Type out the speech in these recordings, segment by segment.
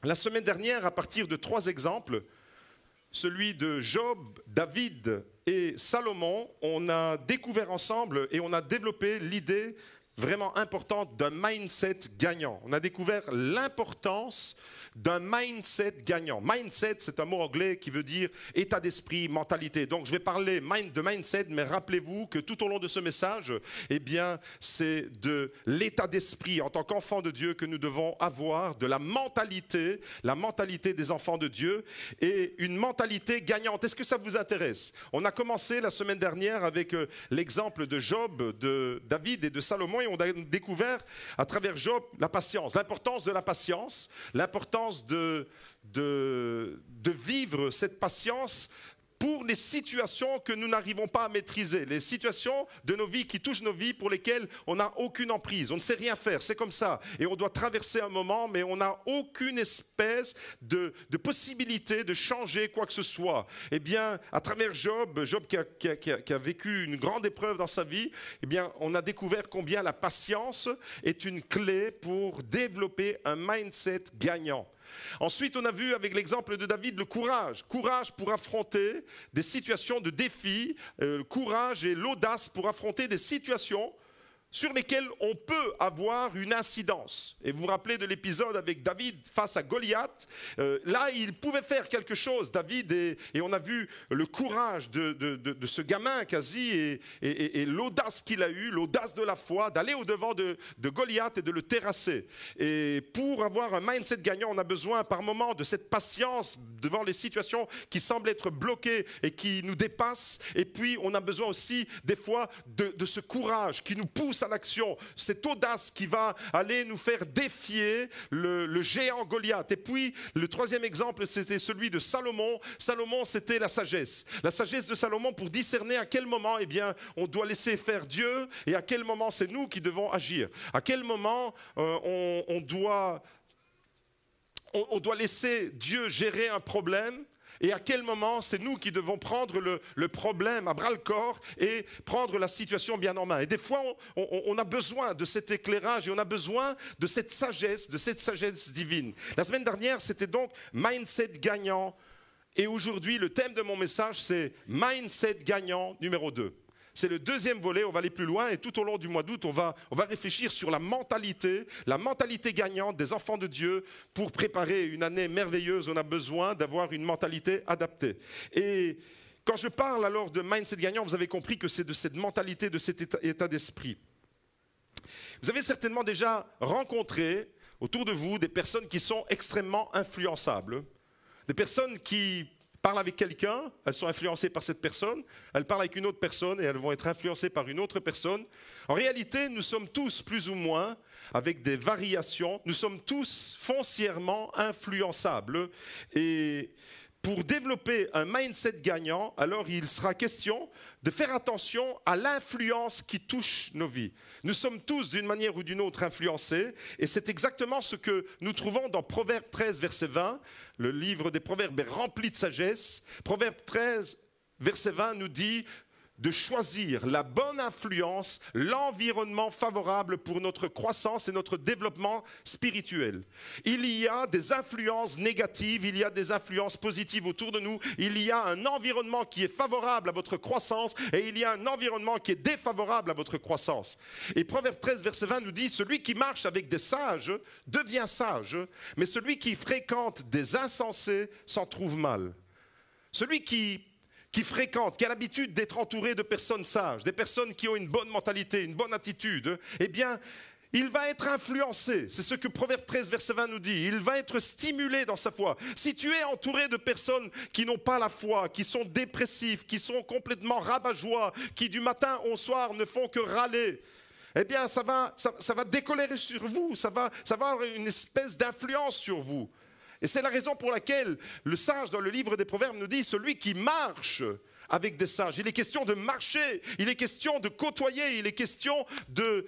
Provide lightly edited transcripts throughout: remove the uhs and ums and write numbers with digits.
La semaine dernière, à partir de 3 exemples, celui de Job, David et Salomon, on a découvert ensemble et on a développé l'idée vraiment importante d'un mindset gagnant. On a découvert l'importance d'un mindset gagnant. Mindset, c'est un mot anglais qui veut dire état d'esprit, mentalité. Donc je vais parler de mindset, mais rappelez-vous que tout au long de ce message, eh bien, c'est de l'état d'esprit en tant qu'enfant de Dieu que nous devons avoir, de la mentalité des enfants de Dieu et une mentalité gagnante. Est-ce que ça vous intéresse? On a commencé la semaine dernière avec l'exemple de Job, de David et de Salomon et on a découvert à travers Job la patience, l'importance de la patience, l'importance de vivre cette patience pour les situations que nous n'arrivons pas à maîtriser, les situations de nos vies qui touchent nos vies pour lesquelles on n'a aucune emprise, on ne sait rien faire, c'est comme ça. Et on doit traverser un moment, mais on n'a aucune espèce de possibilité de changer quoi que ce soit. Eh bien, à travers Job qui a vécu une grande épreuve dans sa vie, eh bien, on a découvert combien la patience est une clé pour développer un mindset gagnant. Ensuite, on a vu avec l'exemple de David le courage. Courage pour affronter des situations de défi, courage et l'audace pour affronter des situations sur lesquelles on peut avoir une incidence. Et vous vous rappelez de l'épisode avec David face à Goliath. Là, il pouvait faire quelque chose, David, et on a vu le courage de ce gamin quasi et l'audace qu'il a eue, l'audace de la foi, d'aller au-devant de Goliath et de le terrasser. Et pour avoir un mindset gagnant, on a besoin par moments de cette patience devant les situations qui semblent être bloquées et qui nous dépassent. Et puis, on a besoin aussi des fois de ce courage qui nous pousse à l'action, cette audace qui va aller nous faire défier le géant Goliath. Et puis, le troisième exemple, c'était celui de Salomon. Salomon, c'était la sagesse. La sagesse de Salomon pour discerner à quel moment, eh bien, on doit laisser faire Dieu et à quel moment c'est nous qui devons agir. À quel moment on doit laisser Dieu gérer un problème. Et à quel moment c'est nous qui devons prendre le problème à bras-le-corps et prendre la situation bien en main. Et des fois, on a besoin de cet éclairage et on a besoin de cette sagesse divine. La semaine dernière, c'était donc mindset gagnant. Et aujourd'hui, le thème de mon message, c'est mindset gagnant numéro 2. C'est le deuxième volet, on va aller plus loin et tout au long du mois d'août, on va réfléchir sur la mentalité gagnante des enfants de Dieu. Pour préparer une année merveilleuse, on a besoin d'avoir une mentalité adaptée. Et quand je parle alors de mindset gagnant, vous avez compris que c'est de cette mentalité, de cet état d'esprit. Vous avez certainement déjà rencontré autour de vous des personnes qui sont extrêmement influençables, des personnes qui parlent avec quelqu'un, elles sont influencées par cette personne, elles parlent avec une autre personne et elles vont être influencées par une autre personne. En réalité, nous sommes tous plus ou moins, avec des variations, nous sommes tous foncièrement influençables. Et pour développer un mindset gagnant, alors il sera question de faire attention à l'influence qui touche nos vies. Nous sommes tous d'une manière ou d'une autre influencés et c'est exactement ce que nous trouvons dans Proverbe 13, verset 20. Le livre des Proverbes est rempli de sagesse. Proverbe 13, verset 20 nous dit de choisir la bonne influence, l'environnement favorable pour notre croissance et notre développement spirituel. Il y a des influences négatives, il y a des influences positives autour de nous, il y a un environnement qui est favorable à votre croissance et il y a un environnement qui est défavorable à votre croissance. Et Proverbe 13, verset 20 nous dit, celui qui marche avec des sages devient sage, mais celui qui fréquente des insensés s'en trouve mal. Celui qui fréquente, qui a l'habitude d'être entouré de personnes sages, des personnes qui ont une bonne mentalité, une bonne attitude, eh bien, il va être influencé. C'est ce que Proverbe 13, verset 20 nous dit. Il va être stimulé dans sa foi. Si tu es entouré de personnes qui n'ont pas la foi, qui sont dépressifs, qui sont complètement rabat-joie, qui du matin au soir ne font que râler, eh bien, ça va décolérer sur vous, ça va avoir une espèce d'influence sur vous. Et c'est la raison pour laquelle le sage dans le livre des Proverbes nous dit « Celui qui marche avec des sages, il est question de marcher, il est question de côtoyer, il est question de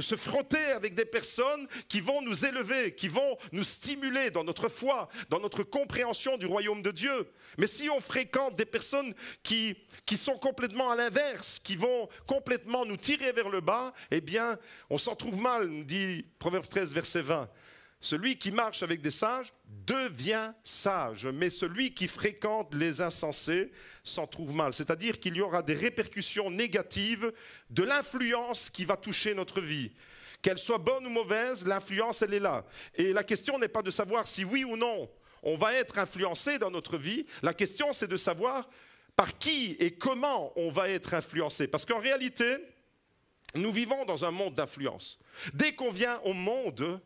se frotter avec des personnes qui vont nous élever, qui vont nous stimuler dans notre foi, dans notre compréhension du royaume de Dieu. Mais si on fréquente des personnes qui sont complètement à l'inverse, qui vont complètement nous tirer vers le bas, eh bien, on s'en trouve mal, nous dit Proverbe 13, verset 20. Celui qui marche avec des sages devient sage, mais celui qui fréquente les insensés s'en trouve mal. C'est-à-dire qu'il y aura des répercussions négatives de l'influence qui va toucher notre vie. Qu'elle soit bonne ou mauvaise, l'influence, elle est là. Et la question n'est pas de savoir si oui ou non on va être influencé dans notre vie. La question, c'est de savoir par qui et comment on va être influencé. Parce qu'en réalité, nous vivons dans un monde d'influence. Dès qu'on vient au monde,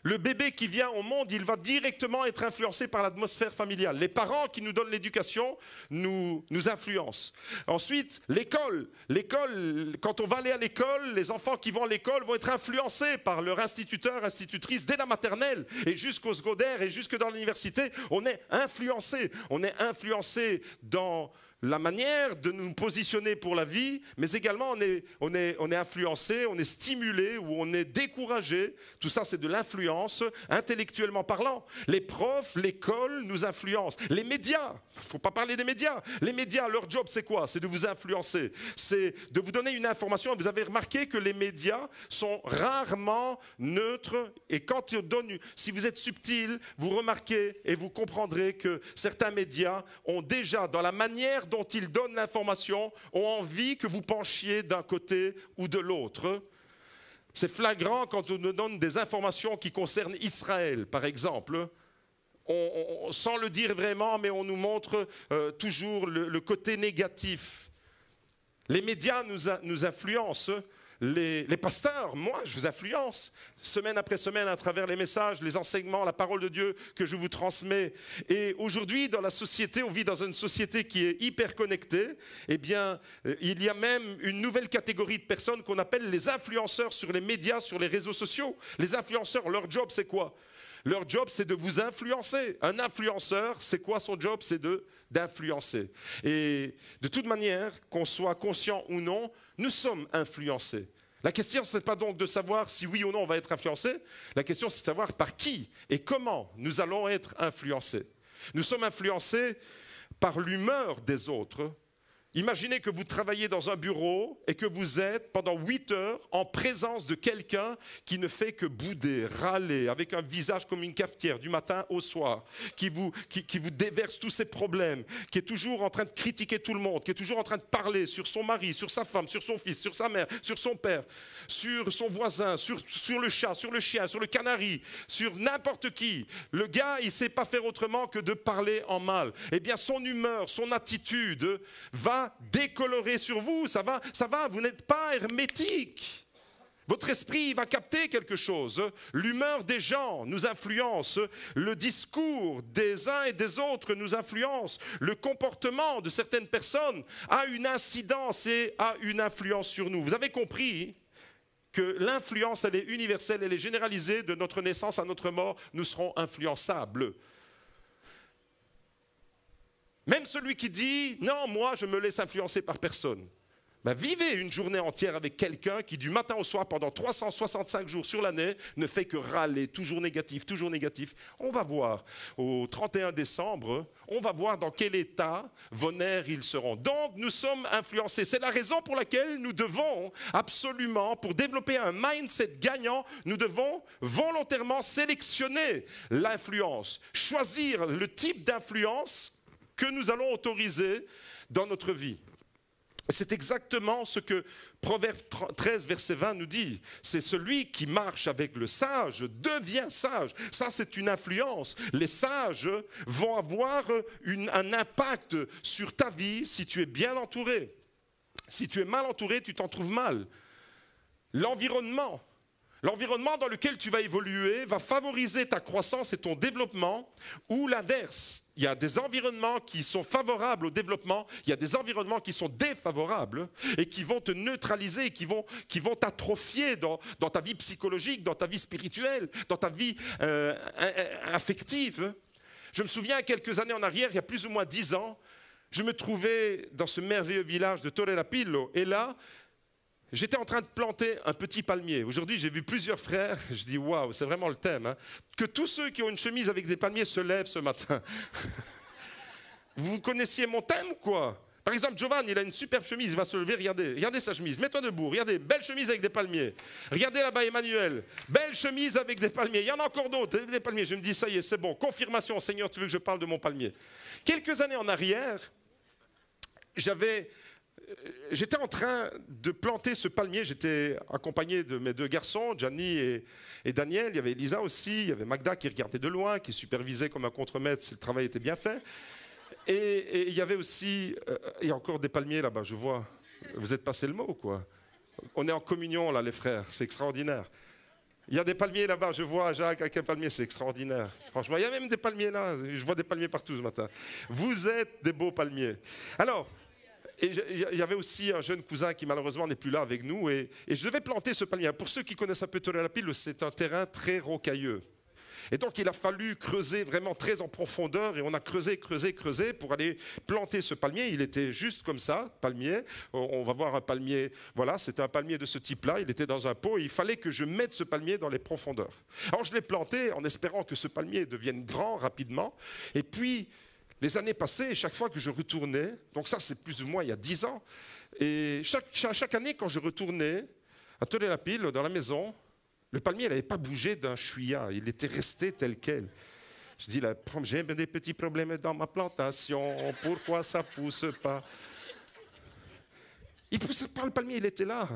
le bébé qui vient au monde, il va directement être influencé par l'atmosphère familiale. Les parents qui nous donnent l'éducation nous influencent. Ensuite, l'école. L'école, quand on va aller à l'école, les enfants qui vont à l'école vont être influencés par leur instituteur, institutrice, dès la maternelle et jusqu'au secondaire et jusque dans l'université. On est influencé. On est influencé dans la manière de nous positionner pour la vie, mais également on est influencé, on est stimulé ou on est découragé. Tout ça, c'est de l'influence, intellectuellement parlant. Les profs, l'école nous influencent. Les médias, il ne faut pas parler des médias. Les médias, leur job, c'est quoi? C'est de vous influencer. C'est de vous donner une information. Vous avez remarqué que les médias sont rarement neutres. Et quand ils donnent, si vous êtes subtil, vous remarquez et vous comprendrez que certains médias ont déjà, dans la manière dont ils donnent l'information, ont envie que vous penchiez d'un côté ou de l'autre. C'est flagrant quand on nous donne des informations qui concernent Israël, par exemple. Sans le dire vraiment, mais on nous montre toujours le côté négatif. Les médias nous influencent. Les pasteurs, moi, je vous influence, semaine après semaine, à travers les messages, les enseignements, la parole de Dieu que je vous transmets. Et aujourd'hui, dans la société, on vit dans une société qui est hyper connectée. Eh bien, il y a même une nouvelle catégorie de personnes qu'on appelle les influenceurs sur les médias, sur les réseaux sociaux. Les influenceurs, leur job, c'est quoi? Leur job, c'est de vous influencer. Un influenceur, c'est quoi son job? C'est d'influencer. Et de toute manière, qu'on soit conscient ou non, nous sommes influencés. La question, ce n'est pas donc de savoir si oui ou non on va être influencé. La question, c'est de savoir par qui et comment nous allons être influencés. Nous sommes influencés par l'humeur des autres. Imaginez que vous travaillez dans un bureau et que vous êtes pendant 8 heures en présence de quelqu'un qui ne fait que bouder, râler, avec un visage comme une cafetière du matin au soir, qui vous déverse tous ses problèmes, qui est toujours en train de critiquer tout le monde, qui est toujours en train de parler sur son mari, sur sa femme, sur son fils, sur sa mère, sur son père, sur son voisin, sur le chat, sur le chien, sur le canari, sur n'importe qui. Le gars, il ne sait pas faire autrement que de parler en mal. Eh bien, son humeur, son attitude va décolorer sur vous, ça va, vous n'êtes pas hermétique. Votre esprit va capter quelque chose. L'humeur des gens nous influence, le discours des uns et des autres nous influence, le comportement de certaines personnes a une incidence et a une influence sur nous. Vous avez compris que l'influence, elle est universelle, elle est généralisée, de notre naissance à notre mort, nous serons influençables. Même celui qui dit « Non, moi, je me laisse influencer par personne ». Ben, vivez une journée entière avec quelqu'un qui, du matin au soir, pendant 365 jours sur l'année, ne fait que râler, toujours négatif, toujours négatif. On va voir, au 31 décembre, on va voir dans quel état vos nerfs ils seront. Donc, nous sommes influencés. C'est la raison pour laquelle nous devons absolument, pour développer un mindset gagnant, nous devons volontairement sélectionner l'influence, choisir le type d'influence que nous allons autoriser dans notre vie. C'est exactement ce que Proverbe 13, verset 20 nous dit. C'est celui qui marche avec le sage devient sage. Ça, c'est une influence. Les sages vont avoir un impact sur ta vie si tu es bien entouré. Si tu es mal entouré, tu t'en trouves mal. L'environnement dans lequel tu vas évoluer va favoriser ta croissance et ton développement, ou l'inverse. Il y a des environnements qui sont favorables au développement, il y a des environnements qui sont défavorables et qui vont te neutraliser, qui vont t'atrophier dans ta vie psychologique, dans ta vie spirituelle, dans ta vie affective. Je me souviens, quelques années en arrière, il y a plus ou moins 10 ans, je me trouvais dans ce merveilleux village de Torrelapillo. Et là, j'étais en train de planter un petit palmier. Aujourd'hui, j'ai vu plusieurs frères. Je dis, waouh, c'est vraiment le thème. Hein. Que tous ceux qui ont une chemise avec des palmiers se lèvent ce matin. Vous connaissiez mon thème ou quoi? Par exemple, Giovanni, il a une superbe chemise, il va se lever, regardez sa chemise, mets-toi debout, regardez, belle chemise avec des palmiers. Regardez là-bas Emmanuel, belle chemise avec des palmiers. Il y en a encore d'autres, des palmiers. Je me dis, ça y est, c'est bon, confirmation, Seigneur, tu veux que je parle de mon palmier. Quelques années en arrière, j'étais en train de planter ce palmier. J'étais accompagné de mes deux garçons, Gianni et Daniel. Il y avait Elisa aussi, il y avait Magda qui regardait de loin, qui supervisait comme un contremaître si le travail était bien fait. Et il y avait aussi, il y a encore des palmiers là-bas, je vois. Vous êtes passé le mot, quoi. On est en communion, là, les frères, c'est extraordinaire. Il y a des palmiers là-bas, je vois Jacques avec un palmier, c'est extraordinaire. Franchement, il y a même des palmiers là, je vois des palmiers partout ce matin. Vous êtes des beaux palmiers. Alors, il y avait aussi un jeune cousin qui malheureusement n'est plus là avec nous, et je devais planter ce palmier. Pour ceux qui connaissent un peu Torrelapillo, c'est un terrain très rocailleux. Et donc, il a fallu creuser vraiment très en profondeur, et on a creusé pour aller planter ce palmier. Il était juste comme ça, palmier. On va voir un palmier, voilà, c'était un palmier de ce type-là. Il était dans un pot, et il fallait que je mette ce palmier dans les profondeurs. Alors, je l'ai planté en espérant que ce palmier devienne grand rapidement. Et puis, les années passaient, et chaque fois que je retournais, donc ça, c'est plus ou moins il y a 10 ans, et chaque année, quand je retournais à Torrelapillo, dans la maison, le palmier n'avait pas bougé d'un chouïa, il était resté tel quel. Je dis, j'ai des petits problèmes dans ma plantation, pourquoi ça ne pousse pas? Il ne poussait pas, le palmier, il était là.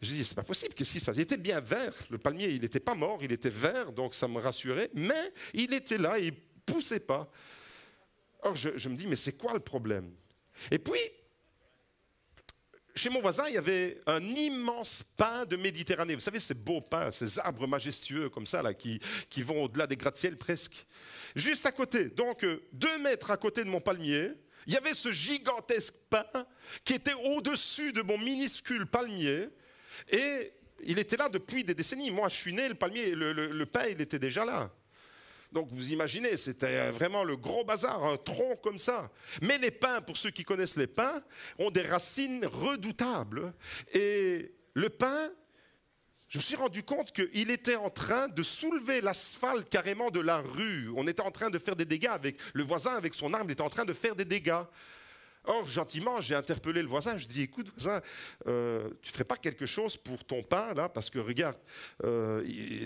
Je dis, c'est pas possible, qu'est-ce qui se passe? Il était bien vert, le palmier, il n'était pas mort, il était vert, donc ça me rassurait, mais il était là, il ne poussait pas. Alors je me dis, mais c'est quoi le problème? Et puis, chez mon voisin, il y avait un immense pin de Méditerranée. Vous savez, ces beaux pins, ces arbres majestueux comme ça, là, qui vont au-delà des gratte-ciel presque. Juste à côté, donc 2 mètres à côté de mon palmier, il y avait ce gigantesque pin qui était au-dessus de mon minuscule palmier. Et il était là depuis des décennies. Moi, je suis né, le palmier, le pin, il était déjà là. Donc vous imaginez, c'était vraiment le gros bazar, un tronc comme ça. Mais les pins, pour ceux qui connaissent les pins, ont des racines redoutables. Et le pin, je me suis rendu compte qu'il était en train de soulever l'asphalte carrément de la rue. On était en train de faire des dégâts avec le voisin, avec son arbre, il était en train de faire des dégâts. Or, gentiment, j'ai interpellé le voisin, je dis, écoute, voisin, tu ne ferais pas quelque chose pour ton pain, là, parce que, regarde,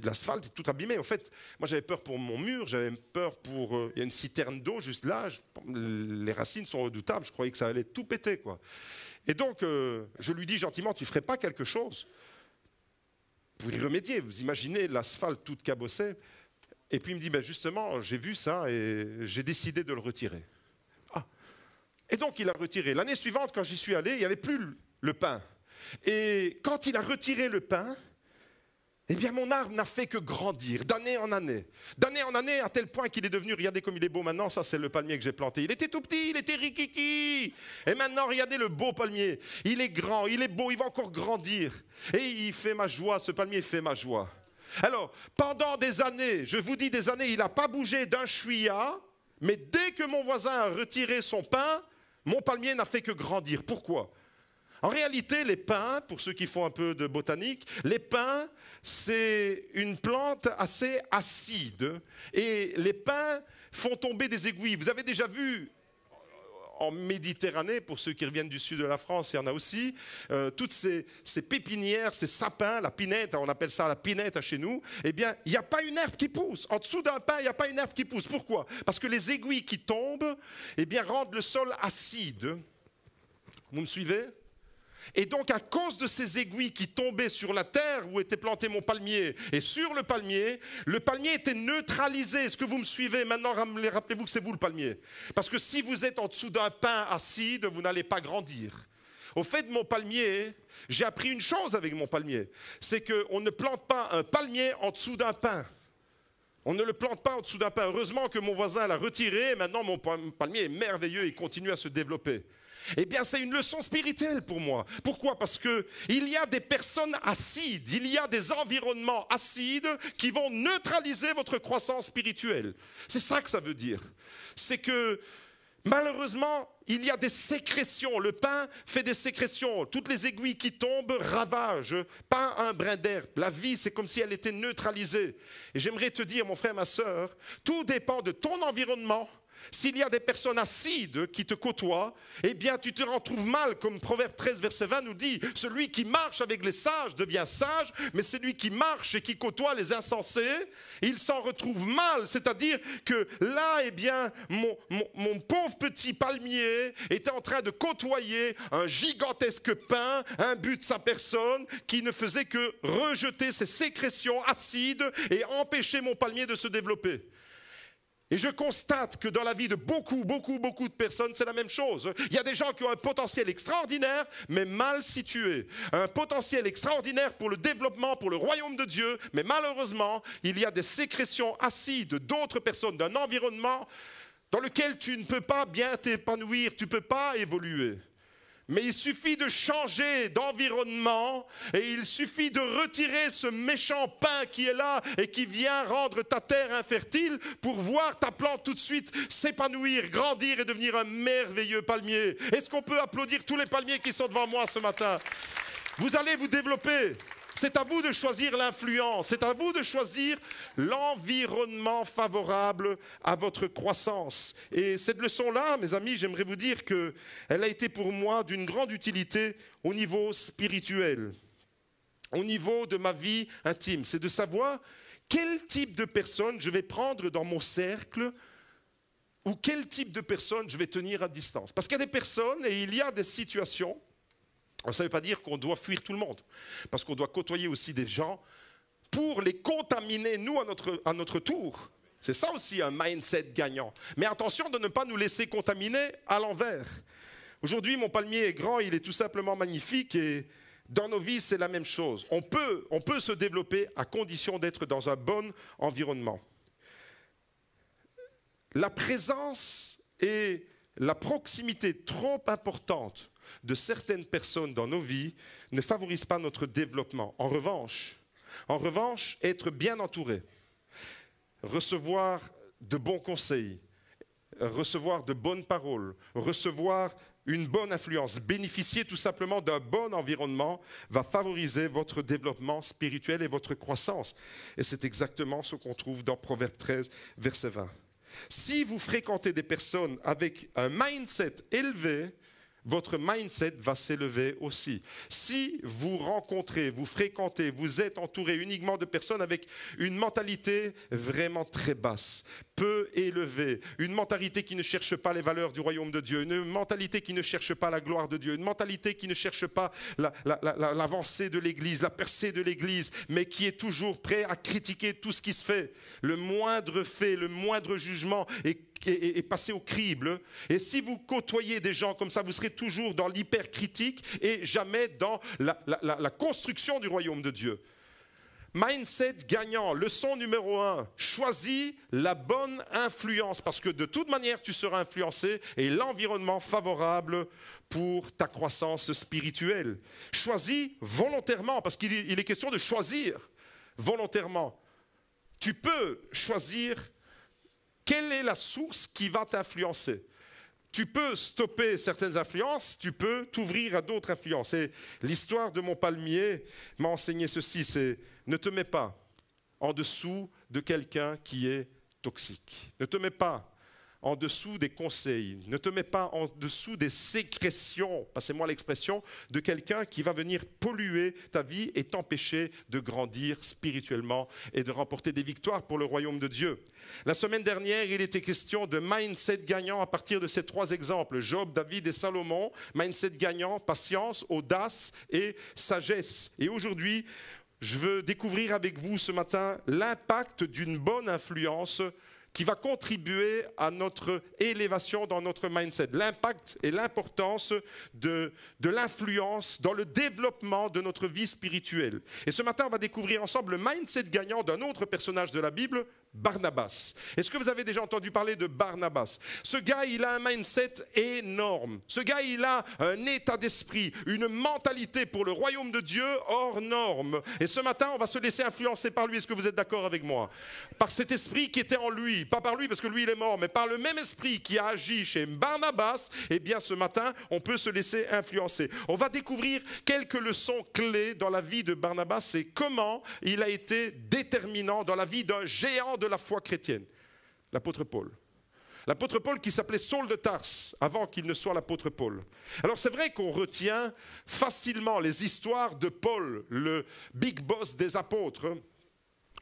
l'asphalte est tout abîmé. En fait, moi, j'avais peur pour mon mur, j'avais peur pour... il y a une citerne d'eau juste là, les racines sont redoutables, je croyais que ça allait tout péter, quoi. Et donc, je lui dis gentiment, tu ne ferais pas quelque chose pour y remédier? Vous imaginez l'asphalte toute cabossée. Et puis, il me dit, ben, justement, j'ai vu ça et j'ai décidé de le retirer. Et donc, il a retiré. L'année suivante, quand j'y suis allé, il n'y avait plus le pin. Et quand il a retiré le pin, eh bien, mon arbre n'a fait que grandir, d'année en année. D'année en année, à tel point qu'il est devenu, regardez comme il est beau maintenant, ça c'est le palmier que j'ai planté. Il était tout petit, il était rikiki. Et maintenant, regardez le beau palmier. Il est grand, il est beau, il va encore grandir. Et il fait ma joie, ce palmier fait ma joie. Alors, pendant des années, je vous dis des années, il n'a pas bougé d'un chouïa, mais dès que mon voisin a retiré son pin, mon palmier n'a fait que grandir. Pourquoi? En réalité, les pins, pour ceux qui font un peu de botanique, les pins, c'est une plante assez acide. Et les pins font tomber des aiguilles. Vous avez déjà vu en Méditerranée, pour ceux qui reviennent du sud de la France, il y en a aussi, toutes ces pépinières, ces sapins, la pinette, on appelle ça la pinette chez nous, eh bien, il n'y a pas une herbe qui pousse. En dessous d'un pin, il n'y a pas une herbe qui pousse. Pourquoi? Parce que les aiguilles qui tombent, eh bien, rendent le sol acide. Vous me suivez? Et donc, à cause de ces aiguilles qui tombaient sur la terre où était planté mon palmier, et sur le palmier était neutralisé. Est-ce que vous me suivez? Maintenant, rappelez-vous que c'est vous le palmier. Parce que si vous êtes en dessous d'un pin acide, vous n'allez pas grandir. Au fait de mon palmier, j'ai appris une chose avec mon palmier. C'est qu'on ne plante pas un palmier en dessous d'un pin. On ne le plante pas en dessous d'un pin. Heureusement que mon voisin l'a retiré, et maintenant mon palmier est merveilleux, il continue à se développer. Eh bien, c'est une leçon spirituelle pour moi. Pourquoi? Parce qu'il y a des personnes acides, il y a des environnements acides qui vont neutraliser votre croissance spirituelle. C'est ça que ça veut dire. C'est que Malheureusement, il y a des sécrétions. Le pain fait des sécrétions. Toutes les aiguilles qui tombent ravagent. Pas un brin d'herbe. La vie, c'est comme si elle était neutralisée. Et j'aimerais te dire, mon frère, ma sœur, tout dépend de ton environnement. S'il y a des personnes acides qui te côtoient, eh bien tu te retrouves mal, comme Proverbe 13, verset 20 nous dit, celui qui marche avec les sages devient sage, mais celui qui marche et qui côtoie les insensés, il s'en retrouve mal. C'est-à-dire que là, eh bien, mon pauvre petit palmier était en train de côtoyer un gigantesque pin, imbu de sa personne, qui ne faisait que rejeter ses sécrétions acides et empêcher mon palmier de se développer. Et je constate que dans la vie de beaucoup de personnes, c'est la même chose. Il y a des gens qui ont un potentiel extraordinaire, mais mal situé. Un potentiel extraordinaire pour le développement, pour le royaume de Dieu, mais malheureusement, il y a des sécrétions acides d'autres personnes, d'un environnement dans lequel tu ne peux pas bien t'épanouir, tu ne peux pas évoluer. Mais il suffit de changer d'environnement et il suffit de retirer ce méchant pain qui est là et qui vient rendre ta terre infertile pour voir ta plante tout de suite s'épanouir, grandir et devenir un merveilleux palmier. Est-ce qu'on peut applaudir tous les palmiers qui sont devant moi ce matin? Vous allez vous développer. C'est à vous de choisir l'influence, c'est à vous de choisir l'environnement favorable à votre croissance. Et cette leçon-là, mes amis, j'aimerais vous dire qu'elle a été pour moi d'une grande utilité au niveau spirituel, au niveau de ma vie intime. C'est de savoir quel type de personne je vais prendre dans mon cercle ou quel type de personne je vais tenir à distance. Parce qu'il y a des personnes et il y a des situations. Ça ne veut pas dire qu'on doit fuir tout le monde, parce qu'on doit côtoyer aussi des gens pour les contaminer, nous, à notre tour. C'est ça aussi un mindset gagnant. Mais attention de ne pas nous laisser contaminer à l'envers. Aujourd'hui, mon palmier est grand, il est tout simplement magnifique et dans nos vies, c'est la même chose. On peut se développer à condition d'être dans un bon environnement. La présence et la proximité trop importante de certaines personnes dans nos vies ne favorisent pas notre développement. En revanche, être bien entouré, recevoir de bons conseils, recevoir de bonnes paroles, recevoir une bonne influence, bénéficier tout simplement d'un bon environnement va favoriser votre développement spirituel et votre croissance. Et c'est exactement ce qu'on trouve dans Proverbe 13, verset 20. Si vous fréquentez des personnes avec un mindset élevé, votre mindset va s'élever aussi. Si vous rencontrez, vous fréquentez, vous êtes entouré uniquement de personnes avec une mentalité vraiment très basse, peu élevée, une mentalité qui ne cherche pas les valeurs du royaume de Dieu, une mentalité qui ne cherche pas la gloire de Dieu, une mentalité qui ne cherche pas l'avancée de l'Église, la percée de l'Église, mais qui est toujours prêt à critiquer tout ce qui se fait, le moindre fait, le moindre jugement est passé au crible. Et si vous côtoyez des gens comme ça, vous serez toujours dans l'hypercritique et jamais dans la construction du royaume de Dieu. Mindset gagnant, leçon numéro 1, choisis la bonne influence parce que de toute manière tu seras influencé et l'environnement favorable pour ta croissance spirituelle. Choisis volontairement parce qu'il est question de choisir volontairement. Tu peux choisir quelle est la source qui va t'influencer. Tu peux stopper certaines influences, tu peux t'ouvrir à d'autres influences. Et l'histoire de mon palmier m'a enseigné ceci, c'est ne te mets pas en dessous de quelqu'un qui est toxique. Ne te mets pas en dessous des conseils, ne te mets pas en dessous des sécrétions, passez-moi l'expression, de quelqu'un qui va venir polluer ta vie et t'empêcher de grandir spirituellement et de remporter des victoires pour le royaume de Dieu. La semaine dernière, il était question de mindset gagnant à partir de ces 3 exemples, Job, David et Salomon, mindset gagnant, patience, audace et sagesse. Et aujourd'hui, je veux découvrir avec vous ce matin l'impact d'une bonne influence qui va contribuer à notre élévation dans notre mindset. L'impact et l'importance de l'influence dans le développement de notre vie spirituelle. Et ce matin, on va découvrir ensemble le mindset gagnant d'un autre personnage de la Bible, Barnabas. Est-ce que vous avez déjà entendu parler de Barnabas? Ce gars, il a un mindset énorme. Ce gars, il a un état d'esprit, une mentalité pour le royaume de Dieu hors norme. Et ce matin, on va se laisser influencer par lui. Est-ce que vous êtes d'accord avec moi? Par cet esprit qui était en lui. Pas par lui parce que lui, il est mort, mais par le même esprit qui a agi chez Barnabas. Eh bien, ce matin, on peut se laisser influencer. On va découvrir quelques leçons clés dans la vie de Barnabas et comment il a été déterminant dans la vie d'un géant de la foi chrétienne, l'apôtre Paul. L'apôtre Paul qui s'appelait Saul de Tarse avant qu'il ne soit l'apôtre Paul. Alors c'est vrai qu'on retient facilement les histoires de Paul, le big boss des apôtres.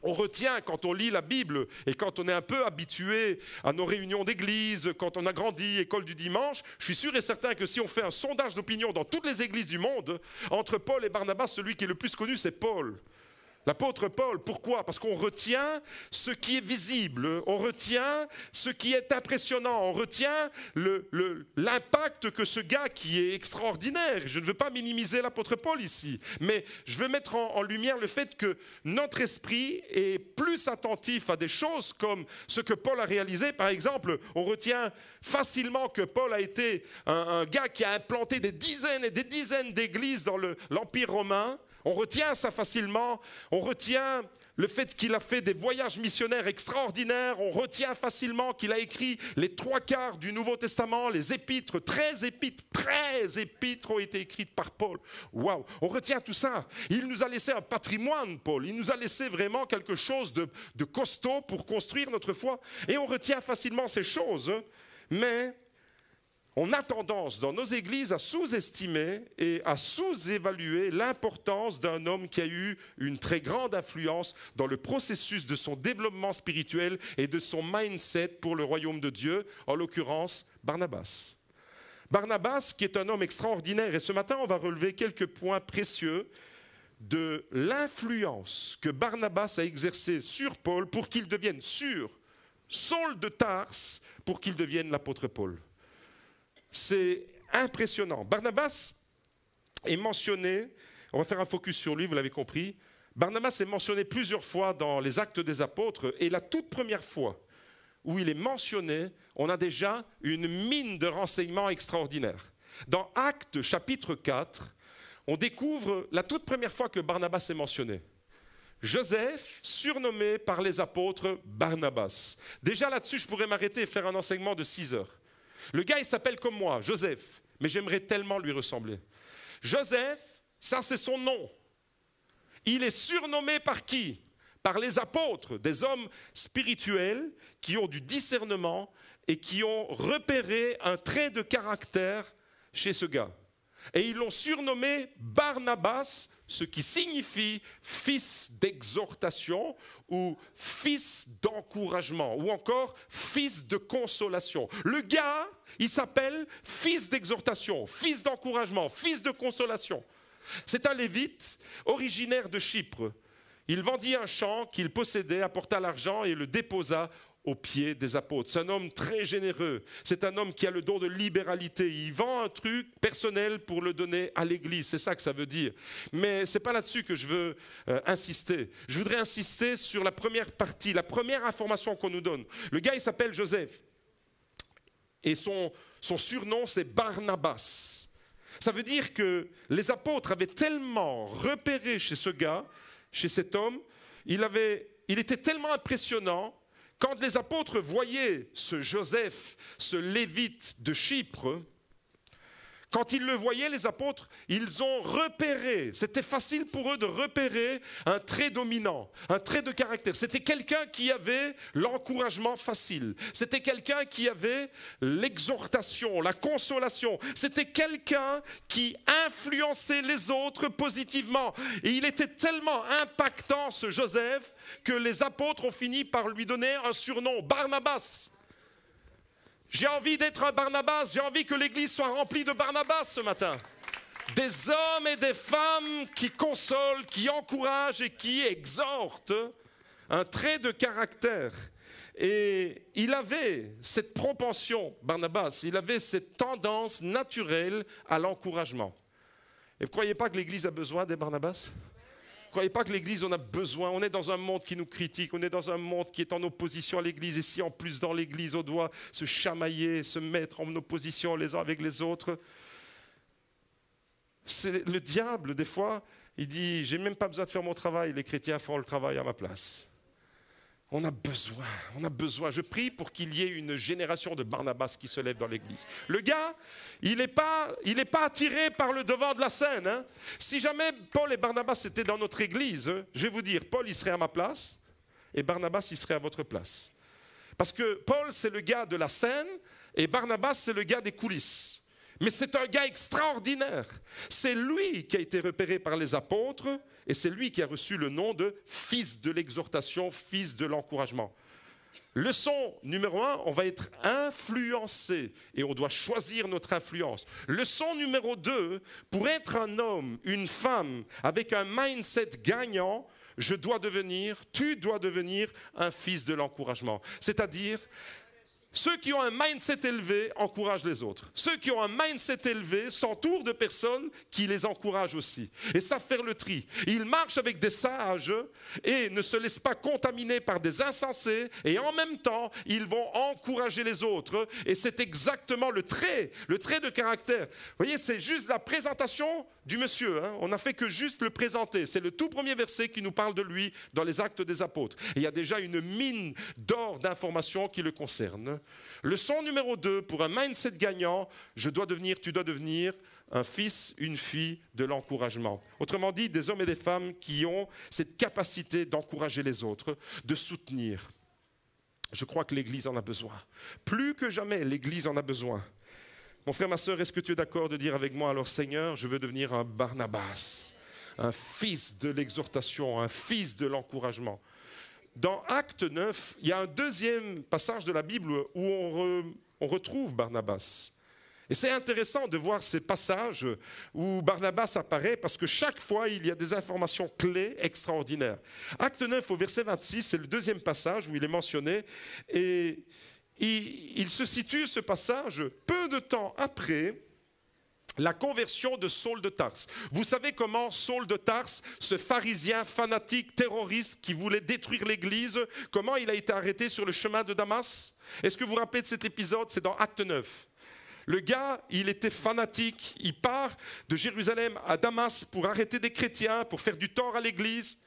On retient quand on lit la Bible et quand on est un peu habitué à nos réunions d'église, quand on a grandi, école du dimanche, je suis sûr et certain que si on fait un sondage d'opinion dans toutes les églises du monde, entre Paul et Barnabas, celui qui est le plus connu, c'est Paul. L'apôtre Paul, pourquoi? Parce qu'on retient ce qui est visible, on retient ce qui est impressionnant, on retient l'impact que ce gars qui est extraordinaire. Je ne veux pas minimiser l'apôtre Paul ici, mais je veux mettre en lumière le fait que notre esprit est plus attentif à des choses comme ce que Paul a réalisé. Par exemple, on retient facilement que Paul a été un gars qui a implanté des dizaines et des dizaines d'églises dans l'Empire romain. On retient ça facilement, on retient le fait qu'il a fait des voyages missionnaires extraordinaires, on retient facilement qu'il a écrit les 3/4 du Nouveau Testament, les épîtres, 13 épîtres ont été écrites par Paul. Waouh, on retient tout ça. Il nous a laissé un patrimoine, Paul, il nous a laissé vraiment quelque chose de costaud pour construire notre foi. Et on retient facilement ces choses, mais on a tendance dans nos églises à sous-estimer et à sous-évaluer l'importance d'un homme qui a eu une très grande influence dans le processus de son développement spirituel et de son mindset pour le royaume de Dieu, en l'occurrence Barnabas. Barnabas qui est un homme extraordinaire, et ce matin on va relever quelques points précieux de l'influence que Barnabas a exercée sur Paul pour qu'il devienne sur Saul de Tarse, pour qu'il devienne l'apôtre Paul. C'est impressionnant. Barnabas est mentionné, on va faire un focus sur lui, vous l'avez compris. Barnabas est mentionné plusieurs fois dans les Actes des Apôtres, et la toute première fois où il est mentionné, on a déjà une mine de renseignements extraordinaires. Dans Actes chapitre 4, on découvre la toute première fois que Barnabas est mentionné. Joseph, surnommé par les apôtres Barnabas. Déjà là-dessus, je pourrais m'arrêter et faire un enseignement de 6 heures. Le gars, il s'appelle comme moi, Joseph, mais j'aimerais tellement lui ressembler. Joseph, ça c'est son nom. Il est surnommé par qui? Par les apôtres, des hommes spirituels qui ont du discernement et qui ont repéré un trait de caractère chez ce gars. Et ils l'ont surnommé Barnabas, ce qui signifie fils d'exhortation ou fils d'encouragement ou encore fils de consolation. Le gars, il s'appelle fils d'exhortation, fils d'encouragement, fils de consolation. C'est un lévite originaire de Chypre. Il vendit un champ qu'il possédait, apporta l'argent et le déposa aux pieds des apôtres. C'est un homme très généreux. C'est un homme qui a le don de libéralité. Il vend un truc personnel pour le donner à l'église. C'est ça que ça veut dire. Mais ce n'est pas là-dessus que je veux insister. Je voudrais insister sur la première partie, la première information qu'on nous donne. Le gars, il s'appelle Joseph. Et son surnom, c'est Barnabas. Ça veut dire que les apôtres avaient tellement repéré chez ce gars, chez cet homme, il était tellement impressionnant. Quand les apôtres voyaient ce Joseph, ce Lévite de Chypre, quand ils le voyaient, les apôtres, ils ont repéré, c'était facile pour eux de repérer un trait dominant, un trait de caractère. C'était quelqu'un qui avait l'encouragement facile, c'était quelqu'un qui avait l'exhortation, la consolation, c'était quelqu'un qui influençait les autres positivement. Et il était tellement impactant, ce Joseph, que les apôtres ont fini par lui donner un surnom, Barnabas. J'ai envie d'être un Barnabas, j'ai envie que l'église soit remplie de Barnabas ce matin. Des hommes et des femmes qui consolent, qui encouragent et qui exhortent, un trait de caractère. Et il avait cette propension, Barnabas, il avait cette tendance naturelle à l'encouragement. Et vous ne croyez pas que l'église a besoin des Barnabas ? Vous ne croyez pas que l'Église, on a besoin, on est dans un monde qui nous critique, on est dans un monde qui est en opposition à l'Église, et si en plus dans l'Église, on doit se chamailler, se mettre en opposition les uns avec les autres, c'est le diable, des fois, il dit, j'ai même pas besoin de faire mon travail, les chrétiens font le travail à ma place. On a besoin. Je prie pour qu'il y ait une génération de Barnabas qui se lève dans l'église. Le gars, il n'est pas attiré par le devant de la scène. Hein. Si jamais Paul et Barnabas étaient dans notre église, je vais vous dire, Paul, il serait à ma place et Barnabas, il serait à votre place. Parce que Paul, c'est le gars de la scène et Barnabas, c'est le gars des coulisses. Mais c'est un gars extraordinaire. C'est lui qui a été repéré par les apôtres et c'est lui qui a reçu le nom de fils de l'exhortation, fils de l'encouragement. Leçon numéro 1, on va être influencé et on doit choisir notre influence. Leçon numéro 2, pour être un homme, une femme avec un mindset gagnant, tu dois devenir un fils de l'encouragement. C'est-à-dire, ceux qui ont un mindset élevé encouragent les autres. Ceux qui ont un mindset élevé s'entourent de personnes qui les encouragent aussi. Et savent faire le tri. Ils marchent avec des sages et ne se laissent pas contaminer par des insensés. Et en même temps, ils vont encourager les autres. Et c'est exactement le trait de caractère. Vous voyez, c'est juste la présentation du monsieur. Hein. On n'a fait que juste le présenter. C'est le tout premier verset qui nous parle de lui dans les Actes des Apôtres. Et il y a déjà une mine d'or d'informations qui le concerne. Leçon numéro 2, pour un mindset gagnant, tu dois devenir un fils, une fille de l'encouragement. Autrement dit, des hommes et des femmes qui ont cette capacité d'encourager les autres, de soutenir. Je crois que l'Église en a besoin. Plus que jamais, l'Église en a besoin. Mon frère, ma sœur, est-ce que tu es d'accord de dire avec moi, alors Seigneur, je veux devenir un Barnabas, un fils de l'exhortation, un fils de l'encouragement. Dans Acte 9, il y a un deuxième passage de la Bible où on retrouve Barnabas. Et c'est intéressant de voir ces passages où Barnabas apparaît parce que chaque fois, il y a des informations clés extraordinaires. Acte 9 au verset 26, c'est le deuxième passage où il est mentionné. Et il se situe, ce passage, peu de temps après la conversion de Saul de Tarse. Vous savez comment Saul de Tarse, ce pharisien fanatique terroriste qui voulait détruire l'Église, comment il a été arrêté sur le chemin de Damas? Est-ce que vous vous rappelez de cet épisode? C'est dans Acte 9. Le gars, il était fanatique, il part de Jérusalem à Damas pour arrêter des chrétiens, pour faire du tort à l'Église.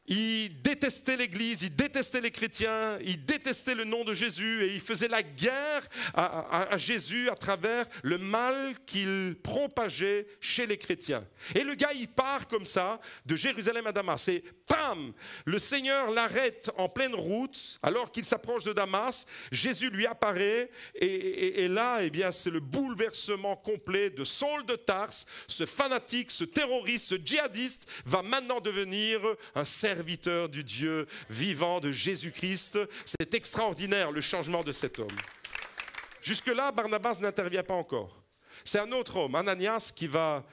Il détestait l'Église, il détestait les chrétiens, il détestait le nom de Jésus et il faisait la guerre à Jésus à travers le mal qu'il propageait chez les chrétiens. Et le gars, il part comme ça de Jérusalem à Damas et pam, le Seigneur l'arrête en pleine route alors qu'il s'approche de Damas. Jésus lui apparaît et là, eh bien, c'est le bouleversement complet de Saul de Tarse. Ce fanatique, ce terroriste, ce djihadiste va maintenant devenir un serviteur du Dieu vivant de Jésus-Christ. C'est extraordinaire le changement de cet homme. Jusque-là, Barnabas n'intervient pas encore. C'est un autre homme, Ananias, qui va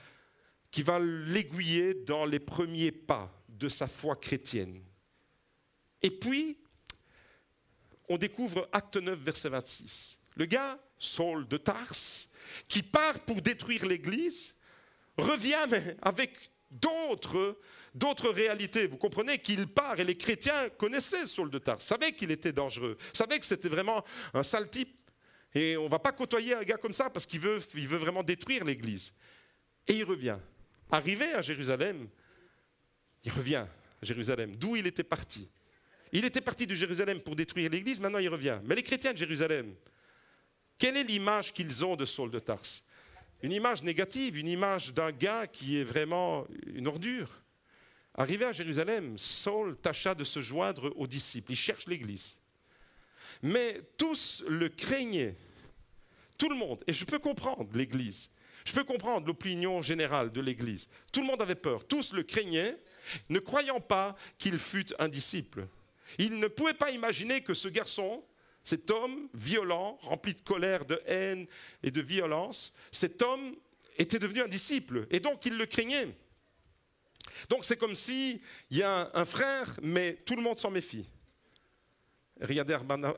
l'aiguiller dans les premiers pas de sa foi chrétienne. Et puis, on découvre Acte 9, verset 26. Le gars, Saul de Tarse, qui part pour détruire l'Église, revient mais avec d'autres réalités. Vous comprenez qu'il part et les chrétiens connaissaient Saul de Tarse, savaient qu'il était dangereux, savaient que c'était vraiment un sale type. Et on ne va pas côtoyer un gars comme ça parce qu'il veut vraiment détruire l'Église. Et il revient. Arrivé à Jérusalem, il revient à Jérusalem, d'où il était parti. Il était parti de Jérusalem pour détruire l'Église, maintenant il revient. Mais les chrétiens de Jérusalem, quelle est l'image qu'ils ont de Saul de Tarse? Une image négative, une image d'un gars qui est vraiment une ordure. Arrivé à Jérusalem, Saul tâcha de se joindre aux disciples. Il cherche l'Église. Mais tous le craignaient. Tout le monde. Et je peux comprendre l'Église. Je peux comprendre l'opinion générale de l'Église. Tout le monde avait peur. Tous le craignaient, ne croyant pas qu'il fût un disciple. Ils ne pouvaient pas imaginer que ce garçon, cet homme violent, rempli de colère, de haine et de violence, cet homme était devenu un disciple. Et donc, ils le craignaient. Donc, c'est comme s'il y a un frère, mais tout le monde s'en méfie. Regardez,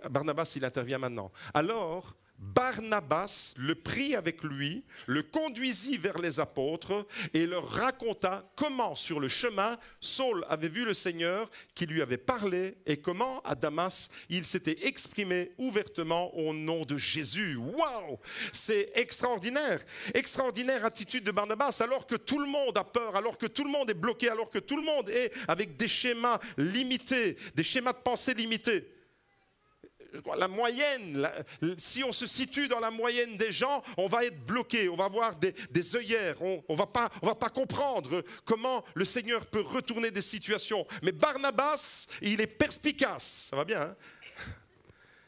Barnabas, il intervient maintenant. Alors, Barnabas le prit avec lui, le conduisit vers les apôtres et leur raconta comment sur le chemin Saul avait vu le Seigneur qui lui avait parlé et comment à Damas il s'était exprimé ouvertement au nom de Jésus. Waouh! C'est extraordinaire! Extraordinaire attitude de Barnabas alors que tout le monde a peur, alors que tout le monde est bloqué, alors que tout le monde est avec des schémas limités, des schémas de pensée limités. La moyenne, si on se situe dans la moyenne des gens, on va être bloqué, on va avoir des œillères, on va pas comprendre comment le Seigneur peut retourner des situations. Mais Barnabas, il est perspicace, ça va bien, hein?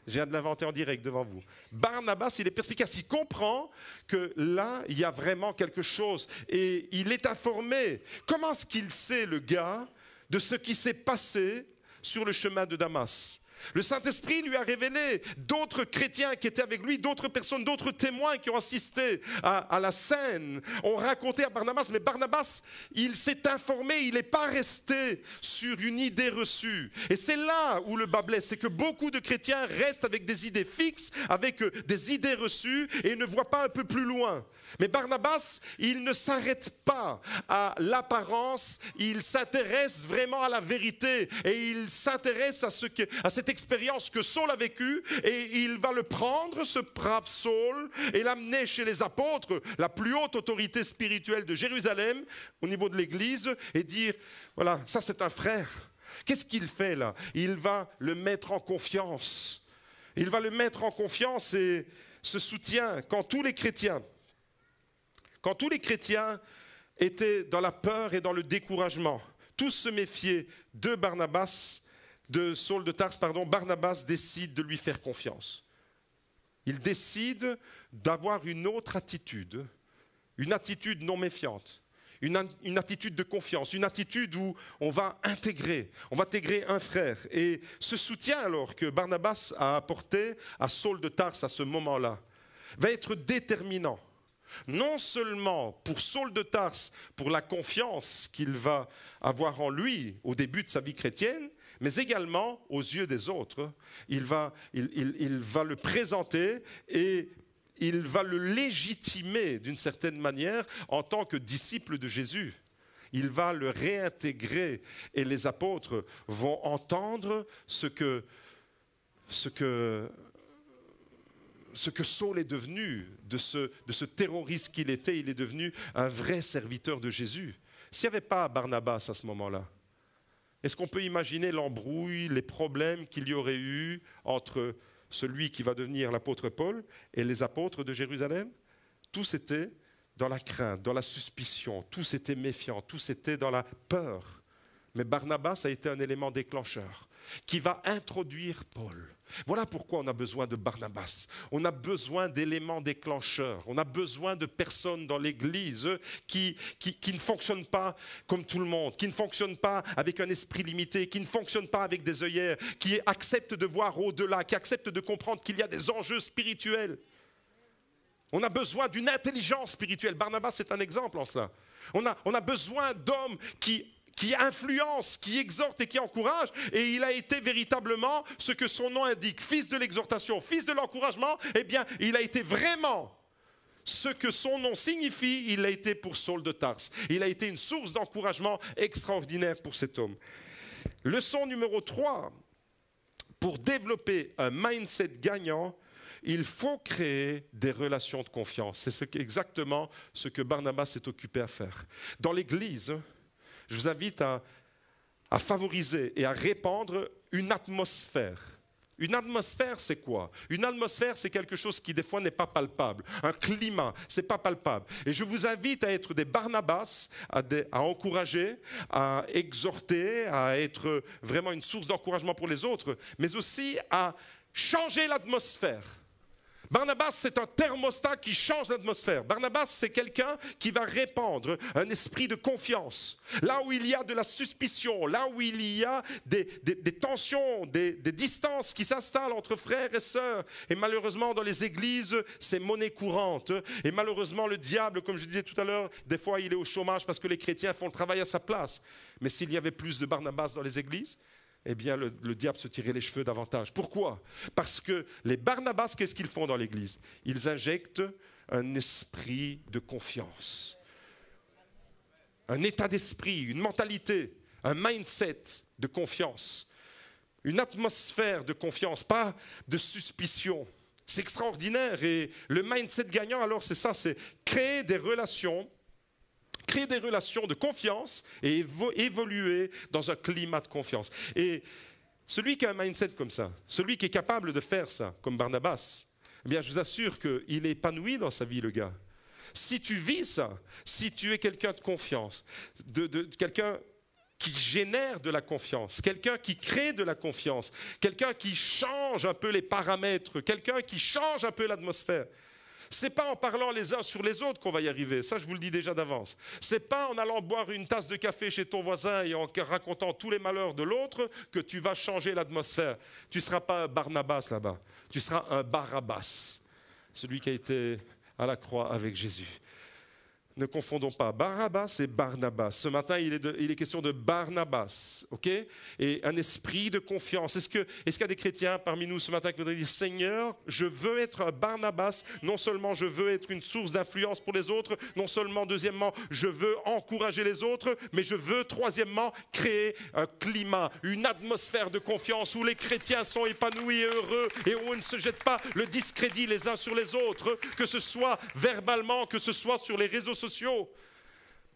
Je viens de l'inventer en direct devant vous. Barnabas, il est perspicace, il comprend que là, il y a vraiment quelque chose et il est informé. Comment est-ce qu'il sait, le gars, de ce qui s'est passé sur le chemin de Damas ? Le Saint-Esprit lui a révélé d'autres chrétiens qui étaient avec lui, d'autres personnes, d'autres témoins qui ont assisté à la scène, ont raconté à Barnabas. Mais Barnabas, il s'est informé, il n'est pas resté sur une idée reçue. Et c'est là où le bas blesse, c'est que beaucoup de chrétiens restent avec des idées fixes, avec des idées reçues et ne voient pas un peu plus loin. Mais Barnabas, il ne s'arrête pas à l'apparence, il s'intéresse vraiment à la vérité et il s'intéresse à cette expérience que Saul a vécue et il va le prendre, ce brave Saul, et l'amener chez les apôtres, la plus haute autorité spirituelle de Jérusalem, au niveau de l'église, et dire, voilà, ça c'est un frère. Qu'est-ce qu'il fait là? Il va le mettre en confiance. Il va le mettre en confiance et ce soutien quand tous les chrétiens étaient dans la peur et dans le découragement, tous se méfiaient de Saul de Tarse, Barnabas décide de lui faire confiance. Il décide d'avoir une autre attitude, une attitude non méfiante, une attitude de confiance, une attitude où on va intégrer un frère. Et ce soutien alors que Barnabas a apporté à Saul de Tarse à ce moment-là va être déterminant. Non seulement pour Saul de Tarse, pour la confiance qu'il va avoir en lui au début de sa vie chrétienne, mais également aux yeux des autres. Il va le présenter et il va le légitimer d'une certaine manière en tant que disciple de Jésus. Il va le réintégrer et les apôtres vont entendre ce que Saul est devenu, de ce terroriste qu'il était. Il est devenu un vrai serviteur de Jésus. S'il n'y avait pas Barnabas à ce moment-là, est-ce qu'on peut imaginer l'embrouille, les problèmes qu'il y aurait eu entre celui qui va devenir l'apôtre Paul et les apôtres de Jérusalem? Tous étaient dans la crainte, dans la suspicion, tous étaient méfiants, tous étaient dans la peur. Mais Barnabas a été un élément déclencheur qui va introduire Paul. Voilà pourquoi on a besoin de Barnabas. On a besoin d'éléments déclencheurs. On a besoin de personnes dans l'Église qui ne fonctionnent pas comme tout le monde, qui ne fonctionnent pas avec un esprit limité, qui ne fonctionnent pas avec des œillères, qui acceptent de voir au-delà, qui acceptent de comprendre qu'il y a des enjeux spirituels. On a besoin d'une intelligence spirituelle. Barnabas est un exemple en cela. On a besoin d'hommes qui influence, qui exhorte et qui encourage, et il a été véritablement ce que son nom indique, fils de l'exhortation, fils de l'encouragement. Eh bien, il a été vraiment ce que son nom signifie, il l'a été pour Saul de Tarse. Il a été une source d'encouragement extraordinaire pour cet homme. Leçon numéro 3, pour développer un mindset gagnant, il faut créer des relations de confiance. C'est exactement ce que Barnabas s'est occupé à faire. Dans l'Église, je vous invite à favoriser et à répandre une atmosphère. Une atmosphère, c'est quoi? Une atmosphère, c'est quelque chose qui, des fois, n'est pas palpable. Un climat, ce n'est pas palpable. Et je vous invite à être des Barnabas, à encourager, à exhorter, à être vraiment une source d'encouragement pour les autres, mais aussi à changer l'atmosphère. Barnabas, c'est un thermostat qui change l'atmosphère. Barnabas, c'est quelqu'un qui va répandre un esprit de confiance. Là où il y a de la suspicion, là où il y a des tensions, des distances qui s'installent entre frères et sœurs. Et malheureusement, dans les églises, c'est monnaie courante. Et malheureusement, le diable, comme je disais tout à l'heure, des fois, il est au chômage parce que les chrétiens font le travail à sa place. Mais s'il y avait plus de Barnabas dans les églises, eh bien, le diable se tirait les cheveux davantage. Pourquoi? Parce que les Barnabas, qu'est-ce qu'ils font dans l'Église? Ils injectent un esprit de confiance, un état d'esprit, une mentalité, un mindset de confiance, une atmosphère de confiance, pas de suspicion. C'est extraordinaire. Et le mindset gagnant, alors, c'est ça, c'est créer des relations de confiance et évoluer dans un climat de confiance. Et celui qui a un mindset comme ça, celui qui est capable de faire ça, comme Barnabas, eh bien, je vous assure qu'il est épanoui dans sa vie, le gars. Si tu vis ça, si tu es quelqu'un de confiance, quelqu'un qui génère de la confiance, quelqu'un qui crée de la confiance, quelqu'un qui change un peu les paramètres, quelqu'un qui change un peu l'atmosphère. Ce n'est pas en parlant les uns sur les autres qu'on va y arriver, ça je vous le dis déjà d'avance. Ce n'est pas en allant boire une tasse de café chez ton voisin et en racontant tous les malheurs de l'autre que tu vas changer l'atmosphère. Tu ne seras pas un Barnabas là-bas, tu seras un Barabbas, celui qui a été à la croix avec Jésus. Ne confondons pas Barabbas et Barnabas. Ce matin, il est question de Barnabas, ok? Et un esprit de confiance. Est-ce qu'il y a des chrétiens parmi nous ce matin qui voudraient dire, Seigneur, je veux être un Barnabas. Non seulement je veux être une source d'influence pour les autres, non seulement, deuxièmement, je veux encourager les autres, mais je veux, troisièmement, créer un climat, une atmosphère de confiance où les chrétiens sont épanouis et heureux et où on ne se jette pas le discrédit les uns sur les autres, que ce soit verbalement, que ce soit sur les réseaux sociaux.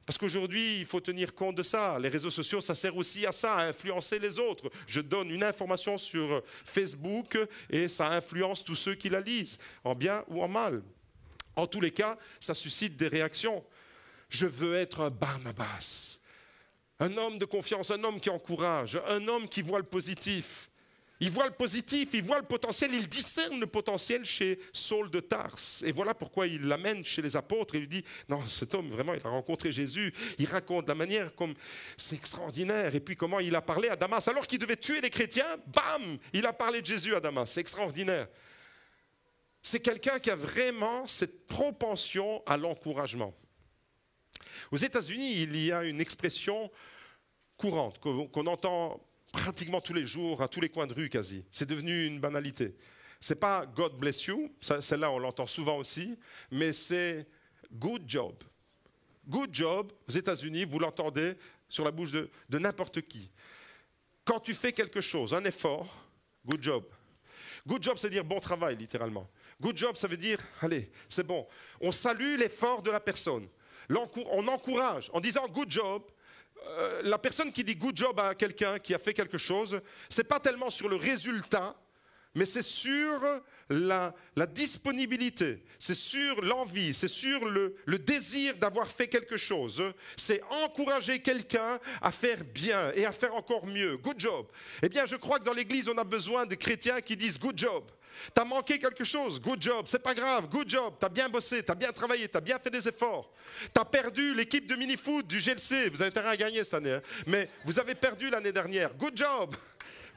Parce qu'aujourd'hui, il faut tenir compte de ça. Les réseaux sociaux, ça sert aussi à ça, à influencer les autres. Je donne une information sur Facebook et ça influence tous ceux qui la lisent, en bien ou en mal. En tous les cas, ça suscite des réactions. Je veux être un Barnabas, un homme de confiance, un homme qui encourage, un homme qui voit le positif. Il voit le positif, il voit le potentiel, il discerne le potentiel chez Saul de Tarse. Et voilà pourquoi il l'amène chez les apôtres et lui dit, non, cet homme, vraiment, il a rencontré Jésus. Il raconte la manière comme c'est extraordinaire. Et puis comment il a parlé à Damas. Alors qu'il devait tuer les chrétiens, bam, il a parlé de Jésus à Damas. C'est extraordinaire. C'est quelqu'un qui a vraiment cette propension à l'encouragement. Aux États-Unis, il y a une expression courante qu'on entend pratiquement tous les jours, à tous les coins de rue quasi. C'est devenu une banalité. Ce n'est pas « God bless you », celle-là on l'entend souvent aussi, mais c'est « good job ». Good job, aux États-Unis, vous l'entendez sur la bouche de n'importe qui. Quand tu fais quelque chose, un effort, good job. Good job, c'est dire bon travail, littéralement. Good job, ça veut dire, allez, c'est bon. On salue l'effort de la personne. On encourage en disant good job. La personne qui dit good job à quelqu'un qui a fait quelque chose, ce n'est pas tellement sur le résultat, mais c'est sur la disponibilité, c'est sur l'envie, c'est sur le désir d'avoir fait quelque chose. C'est encourager quelqu'un à faire bien et à faire encore mieux. Good job. Eh bien, je crois que dans l'Église, on a besoin de chrétiens qui disent good job. T'as manqué quelque chose, good job, c'est pas grave, good job, t'as bien bossé, t'as bien travaillé, t'as bien fait des efforts. T'as perdu l'équipe de mini-foot du GLC, vous avez intérêt à gagner cette année, hein, mais vous avez perdu l'année dernière, good job.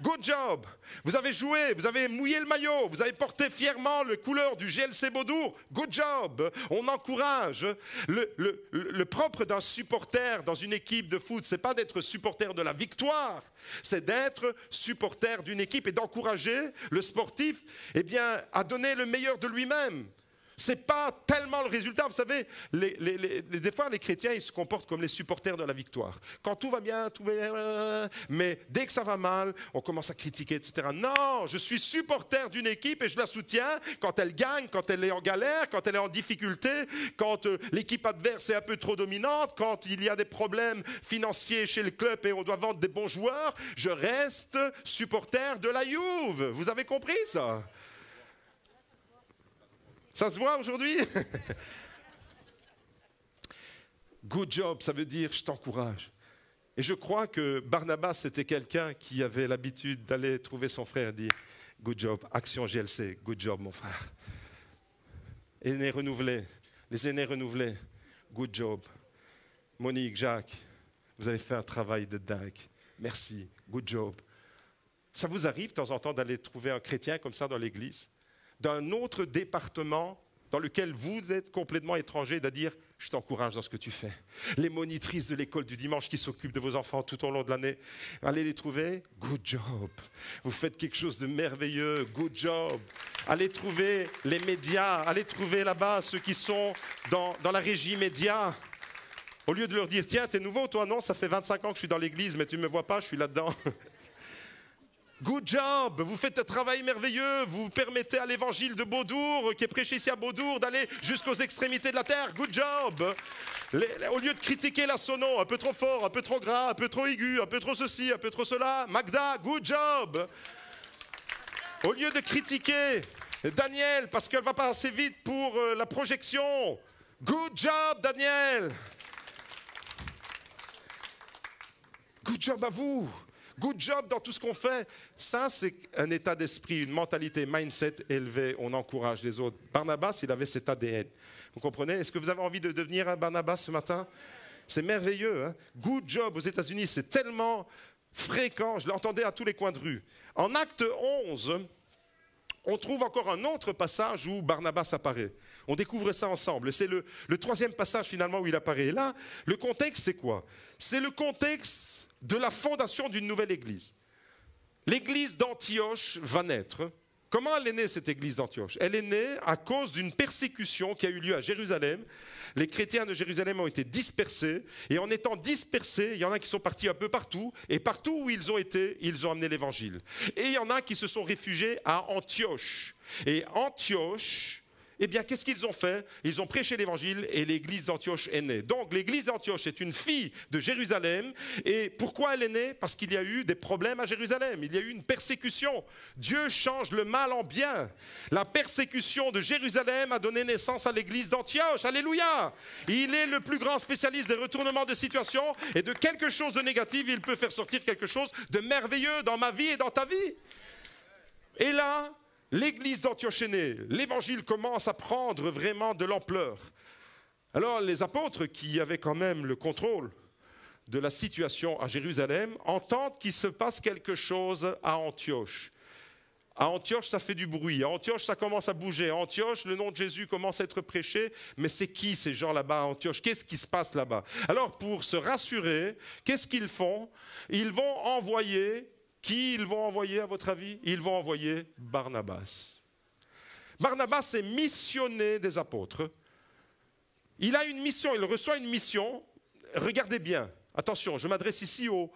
Good job. Vous avez joué, vous avez mouillé le maillot, vous avez porté fièrement les couleurs du GLC Beaudour. Good job. On encourage. Le propre d'un supporter dans une équipe de foot, c'est pas d'être supporter de la victoire, c'est d'être supporter d'une équipe et d'encourager le sportif, eh bien, à donner le meilleur de lui-même. Ce n'est pas tellement le résultat. Vous savez, des fois, les chrétiens, ils se comportent comme les supporters de la victoire. Quand tout va bien, tout va bien, mais dès que ça va mal, on commence à critiquer, etc. Non, je suis supporter d'une équipe et je la soutiens quand elle gagne, quand elle est en galère, quand elle est en difficulté, quand l'équipe adverse est un peu trop dominante, quand il y a des problèmes financiers chez le club et on doit vendre des bons joueurs. Je reste supporter de la Juve. Vous avez compris ça ? Ça se voit aujourd'hui? Good job, ça veut dire je t'encourage. Et je crois que Barnabas, c'était quelqu'un qui avait l'habitude d'aller trouver son frère et dire good job, Action GLC, good job mon frère. Aînés renouvelés, les aînés renouvelés, good job. Monique, Jacques, vous avez fait un travail de dingue. Merci, good job. Ça vous arrive de temps en temps d'aller trouver un chrétien comme ça dans l'église? D'un autre département dans lequel vous êtes complètement étranger, de dire « je t'encourage dans ce que tu fais ». Les monitrices de l'école du dimanche qui s'occupent de vos enfants tout au long de l'année, allez les trouver, good job. Vous faites quelque chose de merveilleux, good job. Allez trouver les médias, allez trouver là-bas ceux qui sont dans la régie média. Au lieu de leur dire « tiens, t'es nouveau, toi, non, ça fait 25 ans que je suis dans l'église, mais tu ne me vois pas, je suis là-dedans ». Good job, vous faites un travail merveilleux, vous permettez à l'évangile de Beaudour, qui est prêché ici à Beaudour, d'aller jusqu'aux extrémités de la terre. Good job. Au lieu de critiquer la sono, un peu trop fort, un peu trop gras, un peu trop aigu, un peu trop ceci, un peu trop cela, Magda, good job. Au lieu de critiquer Daniel, parce qu'elle va pas assez vite pour la projection, good job Daniel. Good job à vous. Good job dans tout ce qu'on fait. Ça, c'est un état d'esprit, une mentalité, mindset élevé. On encourage les autres. Barnabas, il avait cet ADN. Vous comprenez? Est-ce que vous avez envie de devenir un Barnabas ce matin? C'est merveilleux. Hein? Good job aux États-Unis, c'est tellement fréquent. Je l'entendais à tous les coins de rue. En Acte 11, on trouve encore un autre passage où Barnabas apparaît. On découvre ça ensemble. C'est le troisième passage finalement où il apparaît. Et là, le contexte, c'est quoi? C'est le contexte de la fondation d'une nouvelle église. L'église d'Antioche va naître. Comment elle est née, cette église d'Antioche? Elle est née à cause d'une persécution qui a eu lieu à Jérusalem. Les chrétiens de Jérusalem ont été dispersés. Et en étant dispersés, il y en a qui sont partis un peu partout. Et partout où ils ont été, ils ont amené l'évangile. Et il y en a qui se sont réfugiés à Antioche. Et Antioche, eh bien, qu'est-ce qu'ils ont fait? Ils ont prêché l'évangile et l'église d'Antioche est née. Donc, l'église d'Antioche est une fille de Jérusalem. Et pourquoi elle est née? Parce qu'il y a eu des problèmes à Jérusalem. Il y a eu une persécution. Dieu change le mal en bien. La persécution de Jérusalem a donné naissance à l'église d'Antioche. Alléluia! Il est le plus grand spécialiste des retournements de situation. Et de quelque chose de négatif, il peut faire sortir quelque chose de merveilleux dans ma vie et dans ta vie. Et là, l'église d'Antioche est née, l'évangile commence à prendre vraiment de l'ampleur. Alors les apôtres qui avaient quand même le contrôle de la situation à Jérusalem entendent qu'il se passe quelque chose à Antioche. À Antioche, ça fait du bruit. À Antioche, ça commence à bouger. À Antioche, le nom de Jésus commence à être prêché. Mais c'est qui ces gens là-bas à Antioche? Qu'est-ce qui se passe là-bas? Alors pour se rassurer, qu'est-ce qu'ils font? Ils vont envoyer... Qui ils vont envoyer, à votre avis? Ils vont envoyer Barnabas. Barnabas est missionné des apôtres. Il a une mission, il reçoit une mission. Regardez bien, attention, je m'adresse ici aux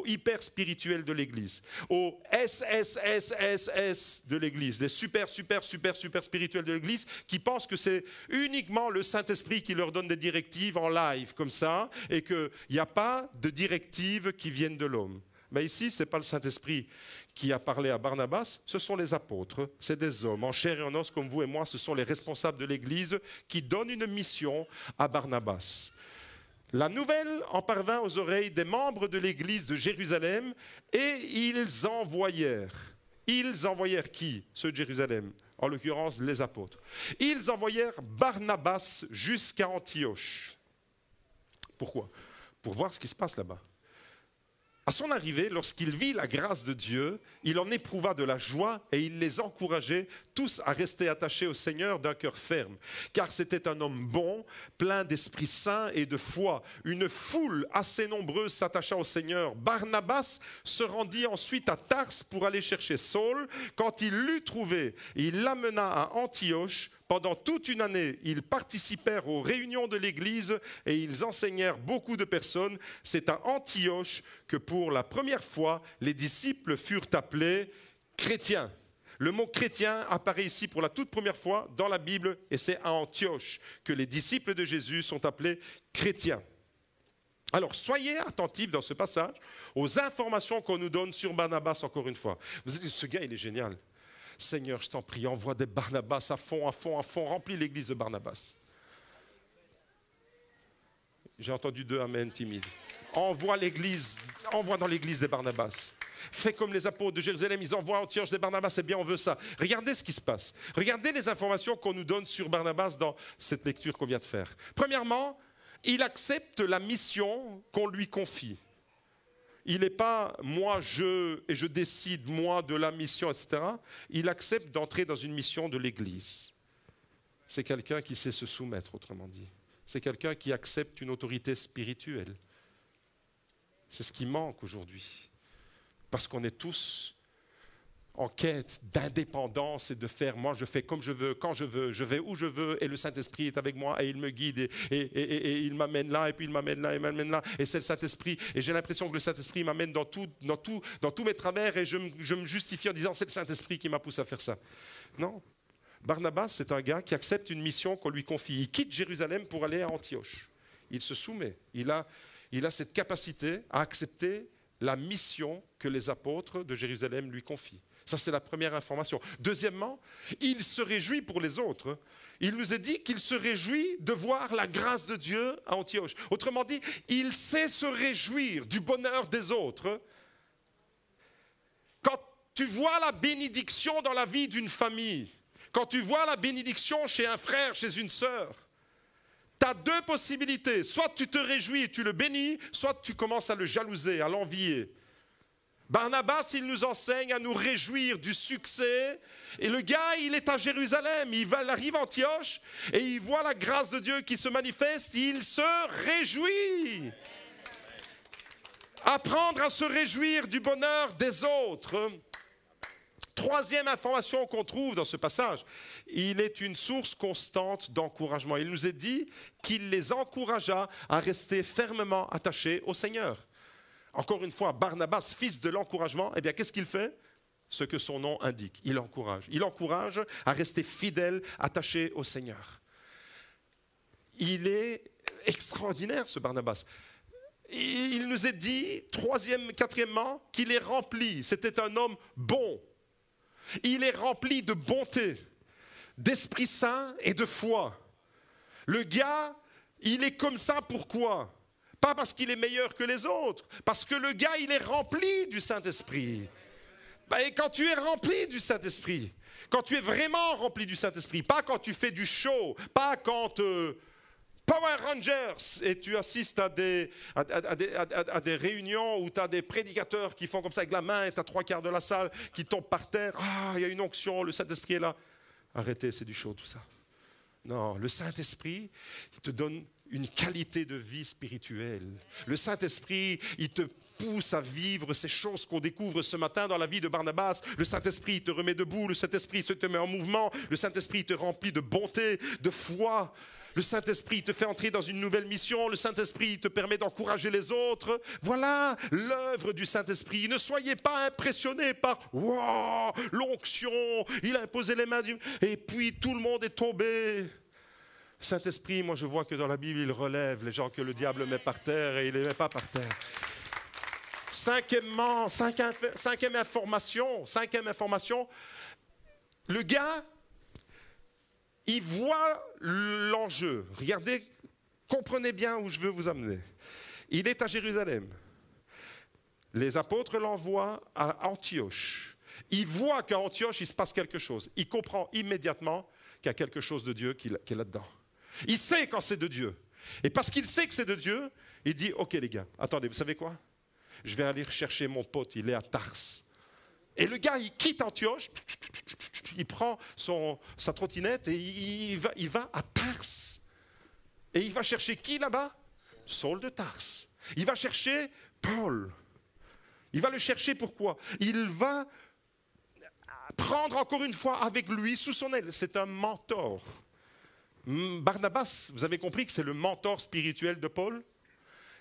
hyper spirituels de l'Église, aux SSSSS de l'Église, les super spirituels de l'Église qui pensent que c'est uniquement le Saint-Esprit qui leur donne des directives en live comme ça et qu'il n'y a pas de directives qui viennent de l'homme. Mais ici, ce n'est pas le Saint-Esprit qui a parlé à Barnabas, ce sont les apôtres, c'est des hommes en chair et en os comme vous et moi, ce sont les responsables de l'Église qui donnent une mission à Barnabas. La nouvelle en parvint aux oreilles des membres de l'Église de Jérusalem et ils envoyèrent. Ils envoyèrent qui? Ceux de Jérusalem, en l'occurrence les apôtres. Ils envoyèrent Barnabas jusqu'à Antioche. Pourquoi? Pour voir ce qui se passe là-bas. À son arrivée, lorsqu'il vit la grâce de Dieu, il en éprouva de la joie et il les encourageait tous à rester attachés au Seigneur d'un cœur ferme. Car c'était un homme bon, plein d'Esprit Saint et de foi. Une foule assez nombreuse s'attacha au Seigneur. Barnabas se rendit ensuite à Tars pour aller chercher Saul. Quand il l'eut trouvé, il l'amena à Antioche. Pendant toute une année, ils participèrent aux réunions de l'Église et ils enseignèrent beaucoup de personnes. C'est à Antioche que pour la première fois, les disciples furent appelés chrétiens. Le mot chrétien apparaît ici pour la toute première fois dans la Bible et c'est à Antioche que les disciples de Jésus sont appelés chrétiens. Alors, soyez attentifs dans ce passage aux informations qu'on nous donne sur Barnabas encore une fois. Vous dites, ce gars, il est génial. Seigneur, je t'en prie, envoie des Barnabas à fond, remplis l'église de Barnabas. J'ai entendu 2 amen timides. Envoie dans l'église des Barnabas. Fais comme les apôtres de Jérusalem, ils envoient à Antioche des Barnabas, c'est bien, on veut ça. Regardez ce qui se passe. Regardez les informations qu'on nous donne sur Barnabas dans cette lecture qu'on vient de faire. Premièrement, il accepte la mission qu'on lui confie. Il n'est pas moi, je décide moi de la mission, etc. Il accepte d'entrer dans une mission de l'Église. c'est quelqu'un qui sait se soumettre, autrement dit. C'est quelqu'un qui accepte une autorité spirituelle. C'est ce qui manque aujourd'hui. Parce qu'on est tous en quête d'indépendance et de faire, moi je fais comme je veux, quand je veux, je vais où je veux et le Saint-Esprit est avec moi et il me guide et il m'amène là et puis il m'amène là et il m'amène là et c'est le Saint-Esprit et j'ai l'impression que le Saint-Esprit m'amène dans tous mes travers et je me justifie en disant c'est le Saint-Esprit qui m'a poussé à faire ça. Non, Barnabas c'est un gars qui accepte une mission qu'on lui confie. Il quitte Jérusalem pour aller à Antioche. Il se soumet, il a cette capacité à accepter la mission que les apôtres de Jérusalem lui confient. Ça, c'est la première information. Deuxièmement, il se réjouit pour les autres. Il nous est dit qu'il se réjouit de voir la grâce de Dieu à Antioche. Autrement dit, il sait se réjouir du bonheur des autres. Quand tu vois la bénédiction dans la vie d'une famille, quand tu vois la bénédiction chez un frère, chez une sœur, tu as deux possibilités. Soit tu te réjouis et tu le bénis, soit tu commences à le jalouser, à l'envier. Barnabas, il nous enseigne à nous réjouir du succès. Et le gars, il est à Jérusalem, il arrive à Antioche et il voit la grâce de Dieu qui se manifeste, il se réjouit. Apprendre à se réjouir du bonheur des autres. Troisième information qu'on trouve dans ce passage, il est une source constante d'encouragement. Il nous est dit qu'il les encouragea à rester fermement attachés au Seigneur. Encore une fois, Barnabas, fils de l'encouragement, eh bien, qu'est-ce qu'il fait? Ce que son nom indique, il encourage. Il encourage à rester fidèle, attaché au Seigneur. Il est extraordinaire, ce Barnabas. Il nous est dit, quatrièmement, qu'il est rempli. C'était un homme bon. Il est rempli de bonté, d'Esprit Saint et de foi. Le gars, il est comme ça, pourquoi? Pas parce qu'il est meilleur que les autres, parce que le gars, il est rempli du Saint-Esprit. Et quand tu es rempli du Saint-Esprit, quand tu es vraiment rempli du Saint-Esprit, pas quand tu fais du show, pas quand Power Rangers et tu assistes à des réunions où tu as des prédicateurs qui font comme ça avec la main et tu as 3/4 de la salle qui tombe par terre. Ah, il y a une onction, le Saint-Esprit est là. Arrêtez, c'est du show tout ça. Non, le Saint-Esprit, il te donne une qualité de vie spirituelle. Le Saint-Esprit, il te pousse à vivre ces choses qu'on découvre ce matin dans la vie de Barnabas. Le Saint-Esprit te remet debout, le Saint-Esprit te met en mouvement, le Saint-Esprit te remplit de bonté, de foi. Le Saint-Esprit te fait entrer dans une nouvelle mission. Le Saint-Esprit te permet d'encourager les autres. Voilà l'œuvre du Saint-Esprit. Ne soyez pas impressionnés par wow, l'onction. Il a imposé les mains et puis tout le monde est tombé. Saint-Esprit, moi je vois que dans la Bible, il relève les gens que le diable met par terre et il ne les met pas par terre. Cinquième information, le gars, il voit l'enjeu. Regardez, comprenez bien où je veux vous amener. Il est à Jérusalem. Les apôtres l'envoient à Antioche. Il voit qu'à Antioche, il se passe quelque chose. Il comprend immédiatement qu'il y a quelque chose de Dieu qui est là-dedans. Il sait quand c'est de Dieu. Et parce qu'il sait que c'est de Dieu, il dit, OK les gars, attendez, vous savez quoi? Je vais aller chercher mon pote, il est à Tars. Et le gars, il quitte Antioche, il prend sa trottinette et il va à Tars. Et il va chercher qui là-bas? Saul de Tars. Il va chercher Paul. Il va le chercher pourquoi? Il va prendre encore une fois avec lui sous son aile. C'est un mentor. Barnabas, vous avez compris que c'est le mentor spirituel de Paul?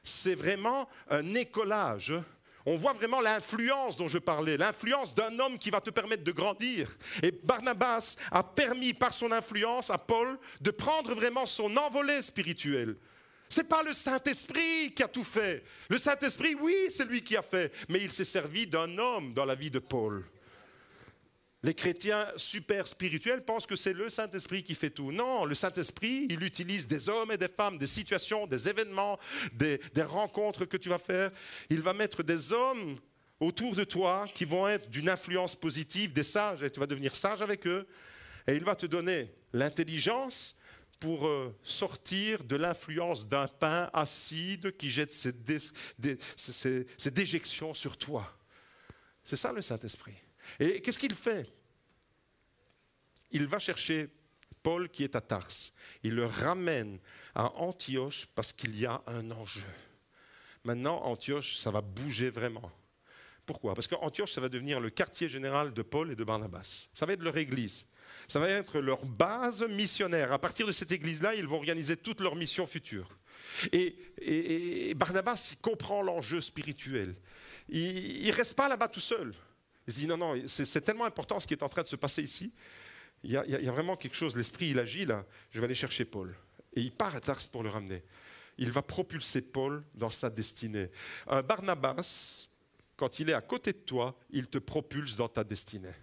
C'est vraiment un écolage. On voit vraiment l'influence dont je parlais, l'influence d'un homme qui va te permettre de grandir. Et Barnabas a permis par son influence à Paul de prendre vraiment son envolée spirituelle. Ce n'est pas le Saint-Esprit qui a tout fait. Le Saint-Esprit, oui, c'est lui qui a fait, mais il s'est servi d'un homme dans la vie de Paul. Les chrétiens super spirituels pensent que c'est le Saint-Esprit qui fait tout. Non, le Saint-Esprit, il utilise des hommes et des femmes, des situations, des événements, des rencontres que tu vas faire. Il va mettre des hommes autour de toi qui vont être d'une influence positive, des sages, et tu vas devenir sage avec eux. Et il va te donner l'intelligence pour sortir de l'influence d'un pain acide qui jette ses déjections sur toi. C'est ça le Saint-Esprit. Et qu'est-ce qu'il fait? Il va chercher Paul qui est à Tarse. Il le ramène à Antioche parce qu'il y a un enjeu. Maintenant, Antioche, ça va bouger vraiment. Pourquoi? Parce qu'Antioche, ça va devenir le quartier général de Paul et de Barnabas. Ça va être leur église. Ça va être leur base missionnaire. À partir de cette église-là, ils vont organiser toute leur mission future. Et Barnabas, il comprend l'enjeu spirituel. Il ne reste pas là-bas tout seul. Il se dit non, c'est tellement important ce qui est en train de se passer ici. Il y a vraiment quelque chose, l'esprit, il agit là. Je vais aller chercher Paul. Et il part à Tarse pour le ramener. Il va propulser Paul dans sa destinée. Barnabas, quand il est à côté de toi, il te propulse dans ta destinée.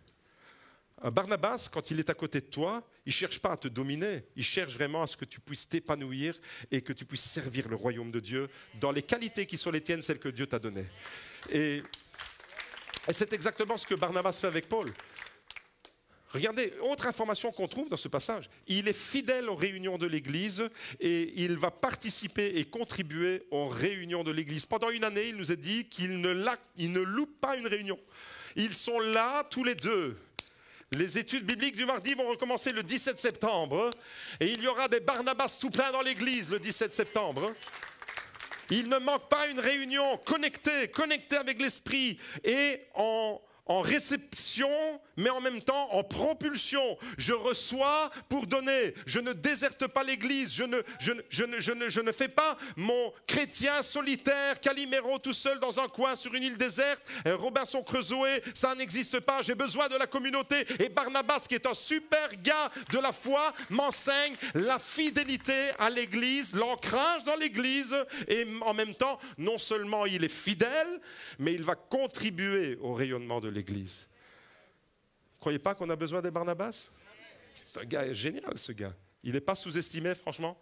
Barnabas, quand il est à côté de toi, il ne cherche pas à te dominer, il cherche vraiment à ce que tu puisses t'épanouir et que tu puisses servir le royaume de Dieu dans les qualités qui sont les tiennes, celles que Dieu t'a données. Et c'est exactement ce que Barnabas fait avec Paul. Regardez, autre information qu'on trouve dans ce passage, il est fidèle aux réunions de l'Église et il va participer et contribuer aux réunions de l'Église. Pendant une année, il nous a dit qu'il ne loupe pas une réunion. Ils sont là tous les deux. Les études bibliques du mardi vont recommencer le 17 septembre et il y aura des Barnabas tout plein dans l'Église le 17 septembre. Il ne manque pas une réunion connectée avec l'Esprit et en réception, mais en même temps en propulsion. Je reçois pour donner. Je ne déserte pas l'Église. Je ne fais pas mon chrétien solitaire, Calimero tout seul dans un coin sur une île déserte. Robinson Crusoe, ça n'existe pas. J'ai besoin de la communauté. Et Barnabas, qui est un super gars de la foi, m'enseigne la fidélité à l'Église, l'ancrage dans l'Église. Et en même temps, non seulement il est fidèle, mais il va contribuer au rayonnement de l'Église. Vous ne croyez pas qu'on a besoin des Barnabas? C'est un gars génial, ce gars. Il n'est pas sous-estimé, franchement.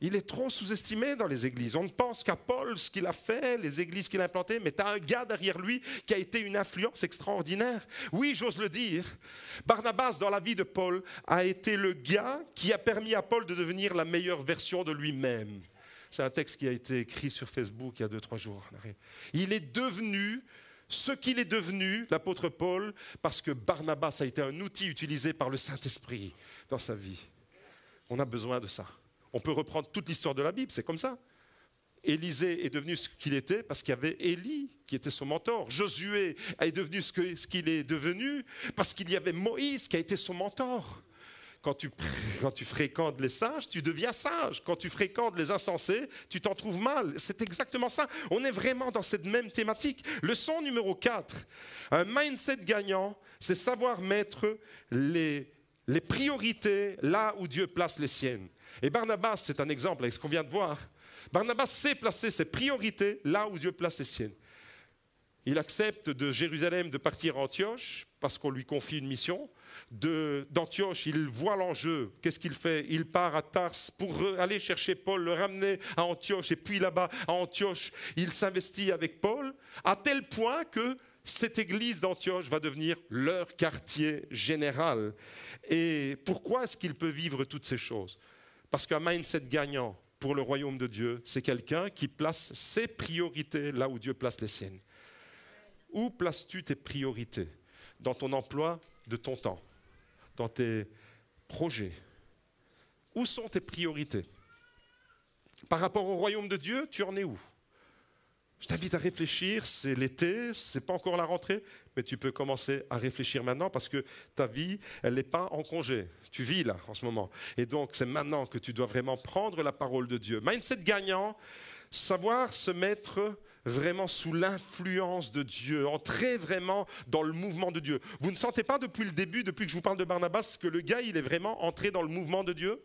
Il est trop sous-estimé dans les églises. On ne pense qu'à Paul, ce qu'il a fait, les églises qu'il a implantées, mais tu as un gars derrière lui qui a été une influence extraordinaire. Oui, j'ose le dire. Barnabas, dans la vie de Paul, a été le gars qui a permis à Paul de devenir la meilleure version de lui-même. C'est un texte qui a été écrit sur Facebook il y a 2-3 jours. Il est devenu ce qu'il est devenu, l'apôtre Paul, parce que Barnabas a été un outil utilisé par le Saint-Esprit dans sa vie. On a besoin de ça. On peut reprendre toute l'histoire de la Bible, c'est comme ça. Élisée est devenu ce qu'il était parce qu'il y avait Élie qui était son mentor. Josué est devenu ce qu'il est devenu parce qu'il y avait Moïse qui a été son mentor. Quand tu fréquentes les sages, tu deviens sage. Quand tu fréquentes les insensés, tu t'en trouves mal. C'est exactement ça. On est vraiment dans cette même thématique. Leçon numéro 4. Un mindset gagnant, c'est savoir mettre les priorités là où Dieu place les siennes. Et Barnabas, c'est un exemple avec ce qu'on vient de voir. Barnabas sait placer ses priorités là où Dieu place les siennes. Il accepte de Jérusalem de partir à Antioche parce qu'on lui confie une mission. D'Antioche, il voit l'enjeu. Qu'est-ce qu'il fait? Il part à Tarse pour aller chercher Paul, le ramener à Antioche. Et puis là-bas, à Antioche, il s'investit avec Paul, à tel point que cette église d'Antioche va devenir leur quartier général. Et pourquoi est-ce qu'il peut vivre toutes ces choses? Parce qu'un mindset gagnant pour le royaume de Dieu, c'est quelqu'un qui place ses priorités là où Dieu place les siennes. Où places-tu tes priorités? Dans ton emploi de ton temps, dans tes projets. Où sont tes priorités? Par rapport au royaume de Dieu, tu en es où? Je t'invite à réfléchir, c'est l'été, c'est pas encore la rentrée, mais tu peux commencer à réfléchir maintenant parce que ta vie, elle n'est pas en congé. Tu vis là en ce moment. Et donc, c'est maintenant que tu dois vraiment prendre la parole de Dieu. Mindset gagnant, savoir se mettre vraiment sous l'influence de Dieu, entrer vraiment dans le mouvement de Dieu. Vous ne sentez pas depuis le début, depuis que je vous parle de Barnabas, que le gars, il est vraiment entré dans le mouvement de Dieu?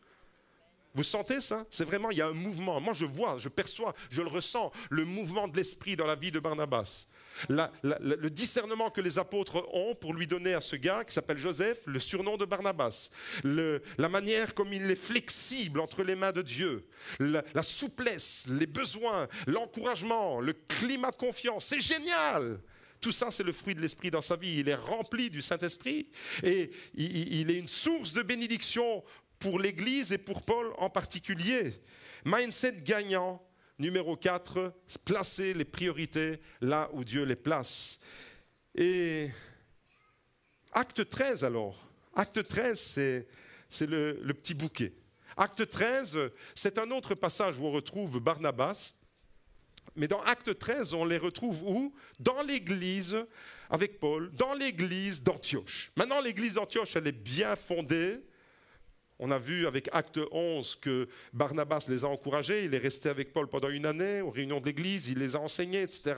Vous sentez ça? C'est vraiment, il y a un mouvement. Moi, je vois, je perçois, je le ressens, le mouvement de l'esprit dans la vie de Barnabas. Le discernement que les apôtres ont pour lui donner à ce gars qui s'appelle Joseph, le surnom de Barnabas, la manière comme il est flexible entre les mains de Dieu, la souplesse, les besoins, l'encouragement, le climat de confiance, c'est génial! Tout ça, c'est le fruit de l'Esprit dans sa vie. Il est rempli du Saint-Esprit et il est une source de bénédiction pour l'Église et pour Paul en particulier. Mindset gagnant. Numéro 4, placer les priorités là où Dieu les place. Et acte 13 alors. Acte 13, c'est le petit bouquet. Acte 13, c'est un autre passage où on retrouve Barnabas. Mais dans Acte 13, on les retrouve où? Dans l'église avec Paul, dans l'église d'Antioche. Maintenant, l'église d'Antioche, elle est bien fondée. On a vu avec Acte 11 que Barnabas les a encouragés. Il est resté avec Paul pendant une année aux réunions de l'église. Il les a enseignés, etc.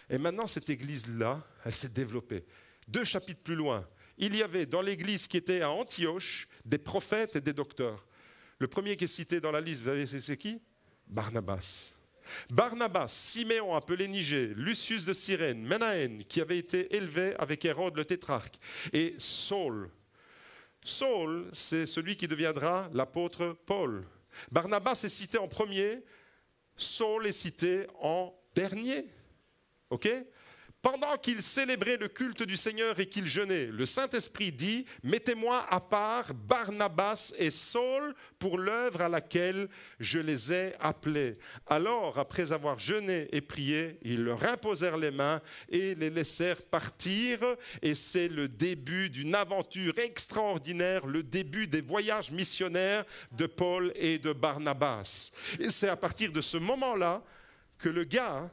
Et maintenant, cette église-là, elle s'est développée. 2 chapitres plus loin, il y avait dans l'église qui était à Antioche des prophètes et des docteurs. Le premier qui est cité dans la liste, vous savez c'est qui? Barnabas. Barnabas, Siméon appelé Niger, Lucius de Cyrène, Ménaën, qui avait été élevé avec Hérode le tétrarque, et Saul. Saul, c'est celui qui deviendra l'apôtre Paul. Barnabas est cité en premier, Saul est cité en dernier. Ok ? Pendant qu'il célébrait le culte du Seigneur et qu'il jeûnait, le Saint-Esprit dit « Mettez-moi à part Barnabas et Saul pour l'œuvre à laquelle je les ai appelés. » Alors, après avoir jeûné et prié, ils leur imposèrent les mains et les laissèrent partir. Et c'est le début d'une aventure extraordinaire, le début des voyages missionnaires de Paul et de Barnabas. Et c'est à partir de ce moment-là que le gars...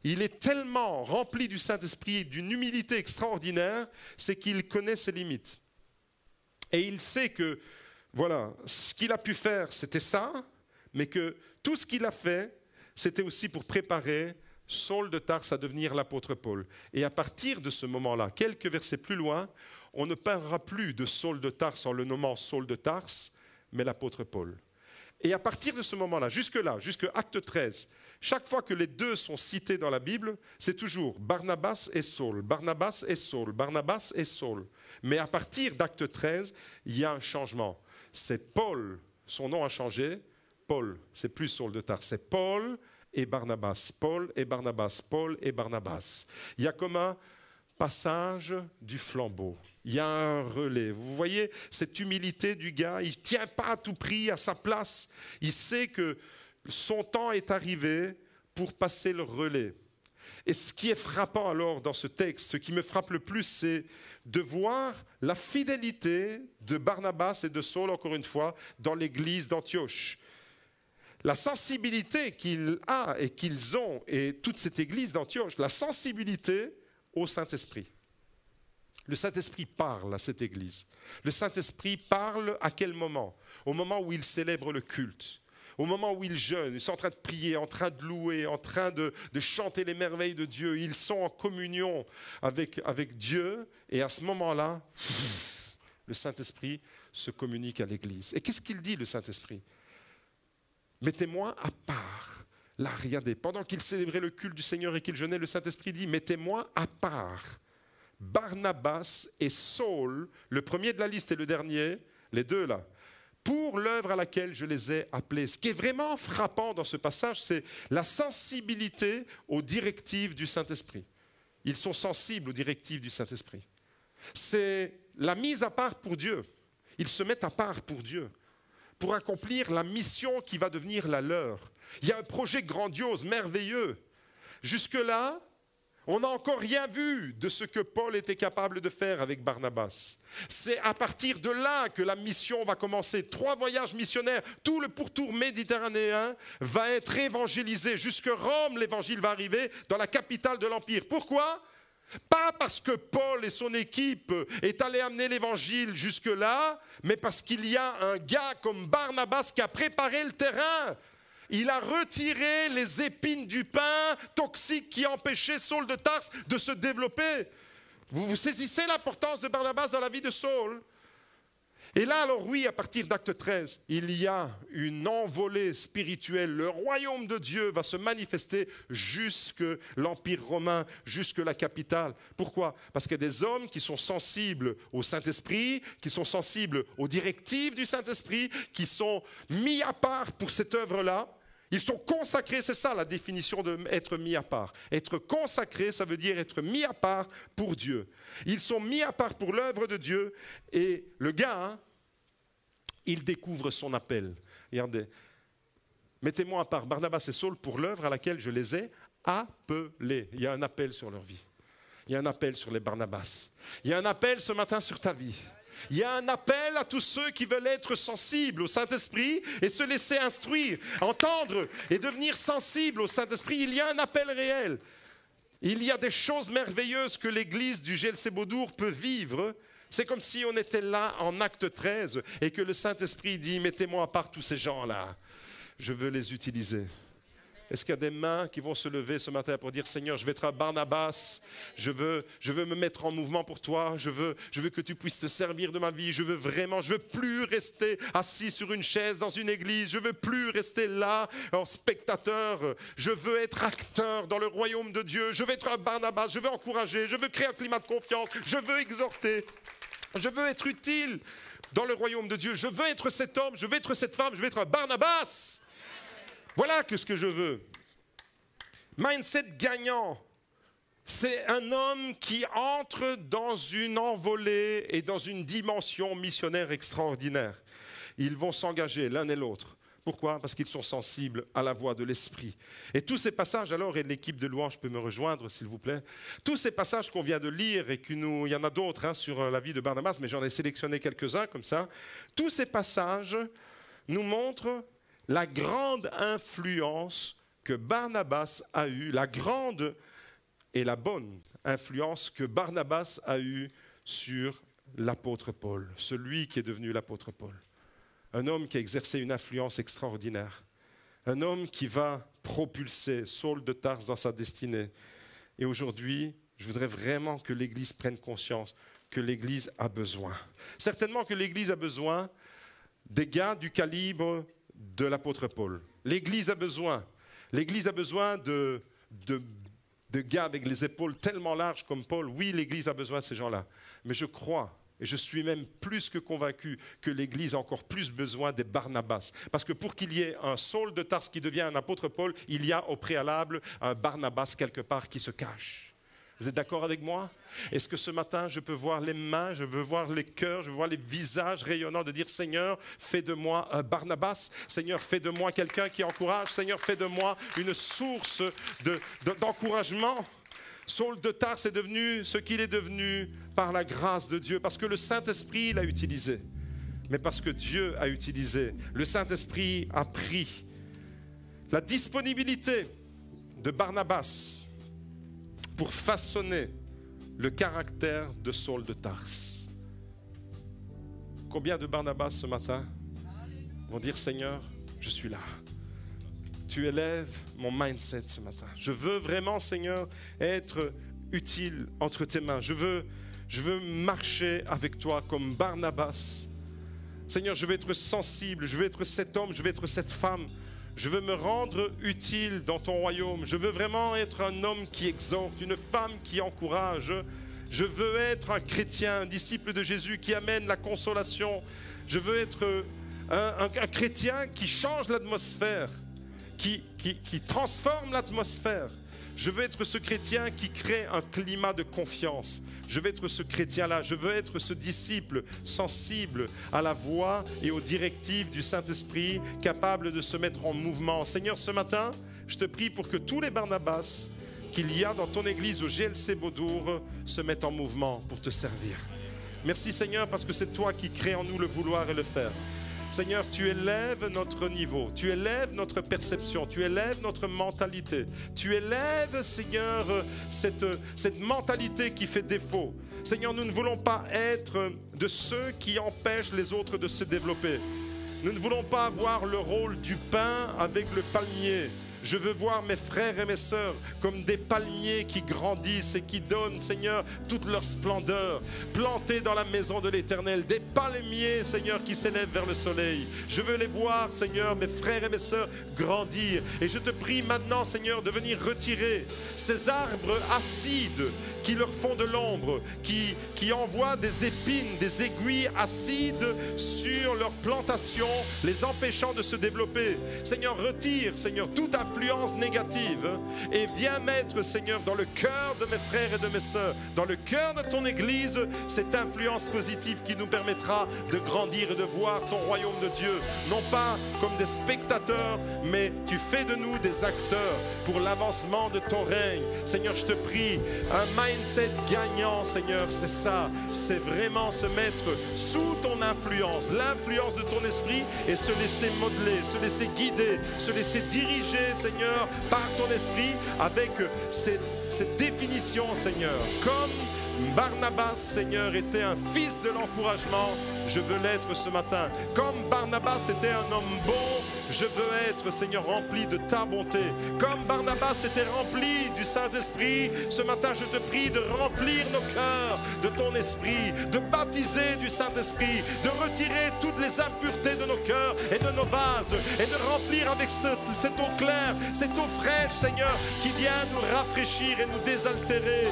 il est tellement rempli du Saint-Esprit et d'une humilité extraordinaire, c'est qu'il connaît ses limites. Et il sait que, voilà, ce qu'il a pu faire, c'était ça, mais que tout ce qu'il a fait, c'était aussi pour préparer Saul de Tarse à devenir l'apôtre Paul. Et à partir de ce moment-là, quelques versets plus loin, on ne parlera plus de Saul de Tarse en le nommant Saul de Tarse, mais l'apôtre Paul. Et à partir de ce moment-là, jusque-là, jusqu'à Acte 13, chaque fois que les deux sont cités dans la Bible, c'est toujours Barnabas et Saul, Barnabas et Saul, Barnabas et Saul. Mais à partir d'Acte 13, il y a un changement. C'est Paul, son nom a changé, Paul, c'est plus Saul de Tarse, c'est Paul et Barnabas, Paul et Barnabas, Paul et Barnabas. Il y a comme un passage du flambeau. Il y a un relais. Vous voyez cette humilité du gars, il ne tient pas à tout prix à sa place. Il sait que son temps est arrivé pour passer le relais. Et ce qui est frappant alors dans ce texte, ce qui me frappe le plus, c'est de voir la fidélité de Barnabas et de Saul, encore une fois, dans l'église d'Antioche. La sensibilité qu'il a et qu'ils ont, et toute cette église d'Antioche, la sensibilité au Saint-Esprit. Le Saint-Esprit parle à cette église. Le Saint-Esprit parle à quel moment? Au moment où il célèbre le culte. Au moment où ils jeûnent, ils sont en train de prier, en train de louer, en train de chanter les merveilles de Dieu. Ils sont en communion avec Dieu. Et à ce moment-là, le Saint-Esprit se communique à l'Église. Et qu'est-ce qu'il dit, le Saint-Esprit? Mettez-moi à part. Là, regardez, pendant qu'ils célébraient le culte du Seigneur et qu'ils jeûnaient, le Saint-Esprit dit, mettez-moi à part Barnabas et Saul, le premier de la liste et le dernier, les deux là, pour l'œuvre à laquelle je les ai appelés. Ce qui est vraiment frappant dans ce passage, c'est la sensibilité aux directives du Saint-Esprit. Ils sont sensibles aux directives du Saint-Esprit. C'est la mise à part pour Dieu. Ils se mettent à part pour Dieu, pour accomplir la mission qui va devenir la leur. Il y a un projet grandiose, merveilleux. Jusque-là, on n'a encore rien vu de ce que Paul était capable de faire avec Barnabas. C'est à partir de là que la mission va commencer. 3 voyages missionnaires, tout le pourtour méditerranéen va être évangélisé. Jusque Rome, l'évangile va arriver dans la capitale de l'Empire. Pourquoi ? Pas parce que Paul et son équipe est allé amener l'évangile jusque-là, mais parce qu'il y a un gars comme Barnabas qui a préparé le terrain. Il a retiré les épines du pain toxiques qui empêchaient Saul de Tarse de se développer. Vous saisissez l'importance de Barnabas dans la vie de Saul? Et là, alors oui, à partir d'Acte 13, il y a une envolée spirituelle. Le royaume de Dieu va se manifester jusque l'Empire romain, jusque la capitale. Pourquoi? Parce qu'il y a des hommes qui sont sensibles au Saint-Esprit, qui sont sensibles aux directives du Saint-Esprit, qui sont mis à part pour cette œuvre-là. Ils sont consacrés, c'est ça la définition d'être mis à part. Être consacré, ça veut dire être mis à part pour Dieu. Ils sont mis à part pour l'œuvre de Dieu et le gars, il découvre son appel. Regardez, mettez-moi à part Barnabas et Saul pour l'œuvre à laquelle je les ai appelés. Il y a un appel sur leur vie. Il y a un appel sur les Barnabas. Il y a un appel ce matin sur ta vie. Il y a un appel à tous ceux qui veulent être sensibles au Saint-Esprit et se laisser instruire, entendre et devenir sensibles au Saint-Esprit. Il y a un appel réel. Il y a des choses merveilleuses que l'église du GLC-Beaudour peut vivre. C'est comme si on était là en acte 13 et que le Saint-Esprit dit « Mettez-moi à part tous ces gens-là, je veux les utiliser ». Est-ce qu'il y a des mains qui vont se lever ce matin pour dire « Seigneur, je vais être un Barnabas, je veux me mettre en mouvement pour toi, je veux que tu puisses te servir de ma vie, je veux plus rester assis sur une chaise dans une église, je veux plus rester là en spectateur, je veux être acteur dans le royaume de Dieu, je veux être un Barnabas, je veux encourager, je veux créer un climat de confiance, je veux exhorter, je veux être utile dans le royaume de Dieu, je veux être cet homme, je veux être cette femme, je veux être un Barnabas. » Voilà ce que je veux. Mindset gagnant, c'est un homme qui entre dans une envolée et dans une dimension missionnaire extraordinaire. Ils vont s'engager l'un et l'autre. Pourquoi? Parce qu'ils sont sensibles à la voix de l'Esprit. Et tous ces passages, alors, et l'équipe de louange peut me rejoindre, s'il vous plaît, tous ces passages qu'on vient de lire, et il y en a d'autres sur la vie de Barnabas, mais j'en ai sélectionné quelques-uns comme ça, tous ces passages nous montrent la grande influence que Barnabas a eue, la grande et la bonne influence que Barnabas a eue sur l'apôtre Paul, celui qui est devenu l'apôtre Paul. Un homme qui a exercé une influence extraordinaire, un homme qui va propulser Saul de Tarse dans sa destinée. Et aujourd'hui, je voudrais vraiment que l'Église prenne conscience que l'Église a besoin. Certainement que l'Église a besoin des gars du calibre de l'apôtre Paul. L'Église a besoin de gars avec les épaules tellement larges comme Paul. Oui, l'Église a besoin de ces gens-là. Mais je crois, et je suis même plus que convaincu, que l'Église a encore plus besoin des Barnabas. Parce que pour qu'il y ait un Saul de Tarse qui devient un apôtre Paul, il y a au préalable un Barnabas quelque part qui se cache. Vous êtes d'accord avec moi? Est-ce que ce matin, je peux voir les mains, je veux voir les cœurs, je veux voir les visages rayonnants de dire « Seigneur, fais de moi un Barnabas. Seigneur, fais de moi quelqu'un qui encourage. Seigneur, fais de moi une source d'encouragement. » Saul de Tarse est devenu ce qu'il est devenu par la grâce de Dieu, parce que le Saint-Esprit l'a utilisé. Mais parce que Dieu a utilisé, le Saint-Esprit a pris la disponibilité de Barnabas pour façonner le caractère de Saul de Tarse. Combien de Barnabas ce matin vont dire « Seigneur, je suis là. Tu élèves mon mindset ce matin. Je veux vraiment, Seigneur, être utile entre tes mains. Je veux marcher avec toi comme Barnabas. Seigneur, je veux être sensible, je veux être cet homme, je veux être cette femme. Je veux me rendre utile dans ton royaume. Je veux vraiment être un homme qui exhorte, une femme qui encourage. Je veux être un chrétien, un disciple de Jésus qui amène la consolation. Je veux être un chrétien qui change l'atmosphère, qui transforme l'atmosphère. Je veux être ce chrétien qui crée un climat de confiance. Je veux être ce chrétien-là. Je veux être ce disciple sensible à la voix et aux directives du Saint-Esprit, capable de se mettre en mouvement. Seigneur, ce matin, je te prie pour que tous les Barnabas qu'il y a dans ton église au GLC Beaudour se mettent en mouvement pour te servir. Merci Seigneur, parce que c'est toi qui crée en nous le vouloir et le faire. Seigneur, tu élèves notre niveau, tu élèves notre perception, tu élèves notre mentalité. Tu élèves, Seigneur, cette mentalité qui fait défaut. Seigneur, nous ne voulons pas être de ceux qui empêchent les autres de se développer. Nous ne voulons pas avoir le rôle du pin avec le palmier. Je veux voir mes frères et mes sœurs comme des palmiers qui grandissent et qui donnent, Seigneur, toute leur splendeur, plantés dans la maison de l'Éternel, des palmiers, Seigneur, qui s'élèvent vers le soleil. Je veux les voir, Seigneur, mes frères et mes sœurs, grandir. Et je te prie maintenant, Seigneur, de venir retirer ces arbres acides qui leur font de l'ombre, qui envoient des épines, des aiguilles acides sur leur plantation, les empêchant de se développer. Seigneur, retire, Seigneur, tout à influence négative et viens mettre, Seigneur, dans le cœur de mes frères et de mes sœurs, dans le cœur de ton Église, cette influence positive qui nous permettra de grandir et de voir ton royaume de Dieu, non pas comme des spectateurs, mais tu fais de nous des acteurs pour l'avancement de ton règne. Seigneur, je te prie, un mindset gagnant, Seigneur, c'est ça, c'est vraiment se mettre sous ton influence, l'influence de ton esprit et se laisser modeler, se laisser guider, se laisser diriger, Seigneur, par ton esprit avec cette définition, Seigneur. Comme Barnabas, Seigneur, était un fils de l'encouragement, je veux l'être ce matin. Comme Barnabas était un homme bon, je veux être, Seigneur, rempli de ta bonté. Comme Barnabas était rempli du Saint-Esprit, ce matin je te prie de remplir nos cœurs de ton esprit, de baptiser du Saint-Esprit, de retirer toutes les impuretés de nos cœurs et de nos vases et de remplir avec cette eau claire, cette eau fraîche, Seigneur, qui vient nous rafraîchir et nous désaltérer.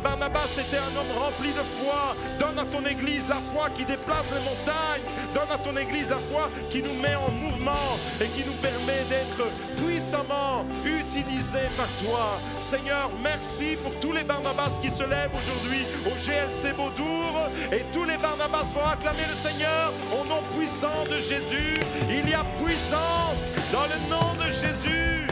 Barnabas était un homme rempli de foi. Donne à ton Église la foi qui déplace les montagnes. Donne à ton Église la foi qui nous met en mouvement et qui nous permet d'être puissamment utilisés par toi. Seigneur, merci pour tous les Barnabas qui se lèvent aujourd'hui au GLC Beaudour, et tous les Barnabas vont acclamer le Seigneur au nom puissant de Jésus. Il y a puissance dans le nom de Jésus.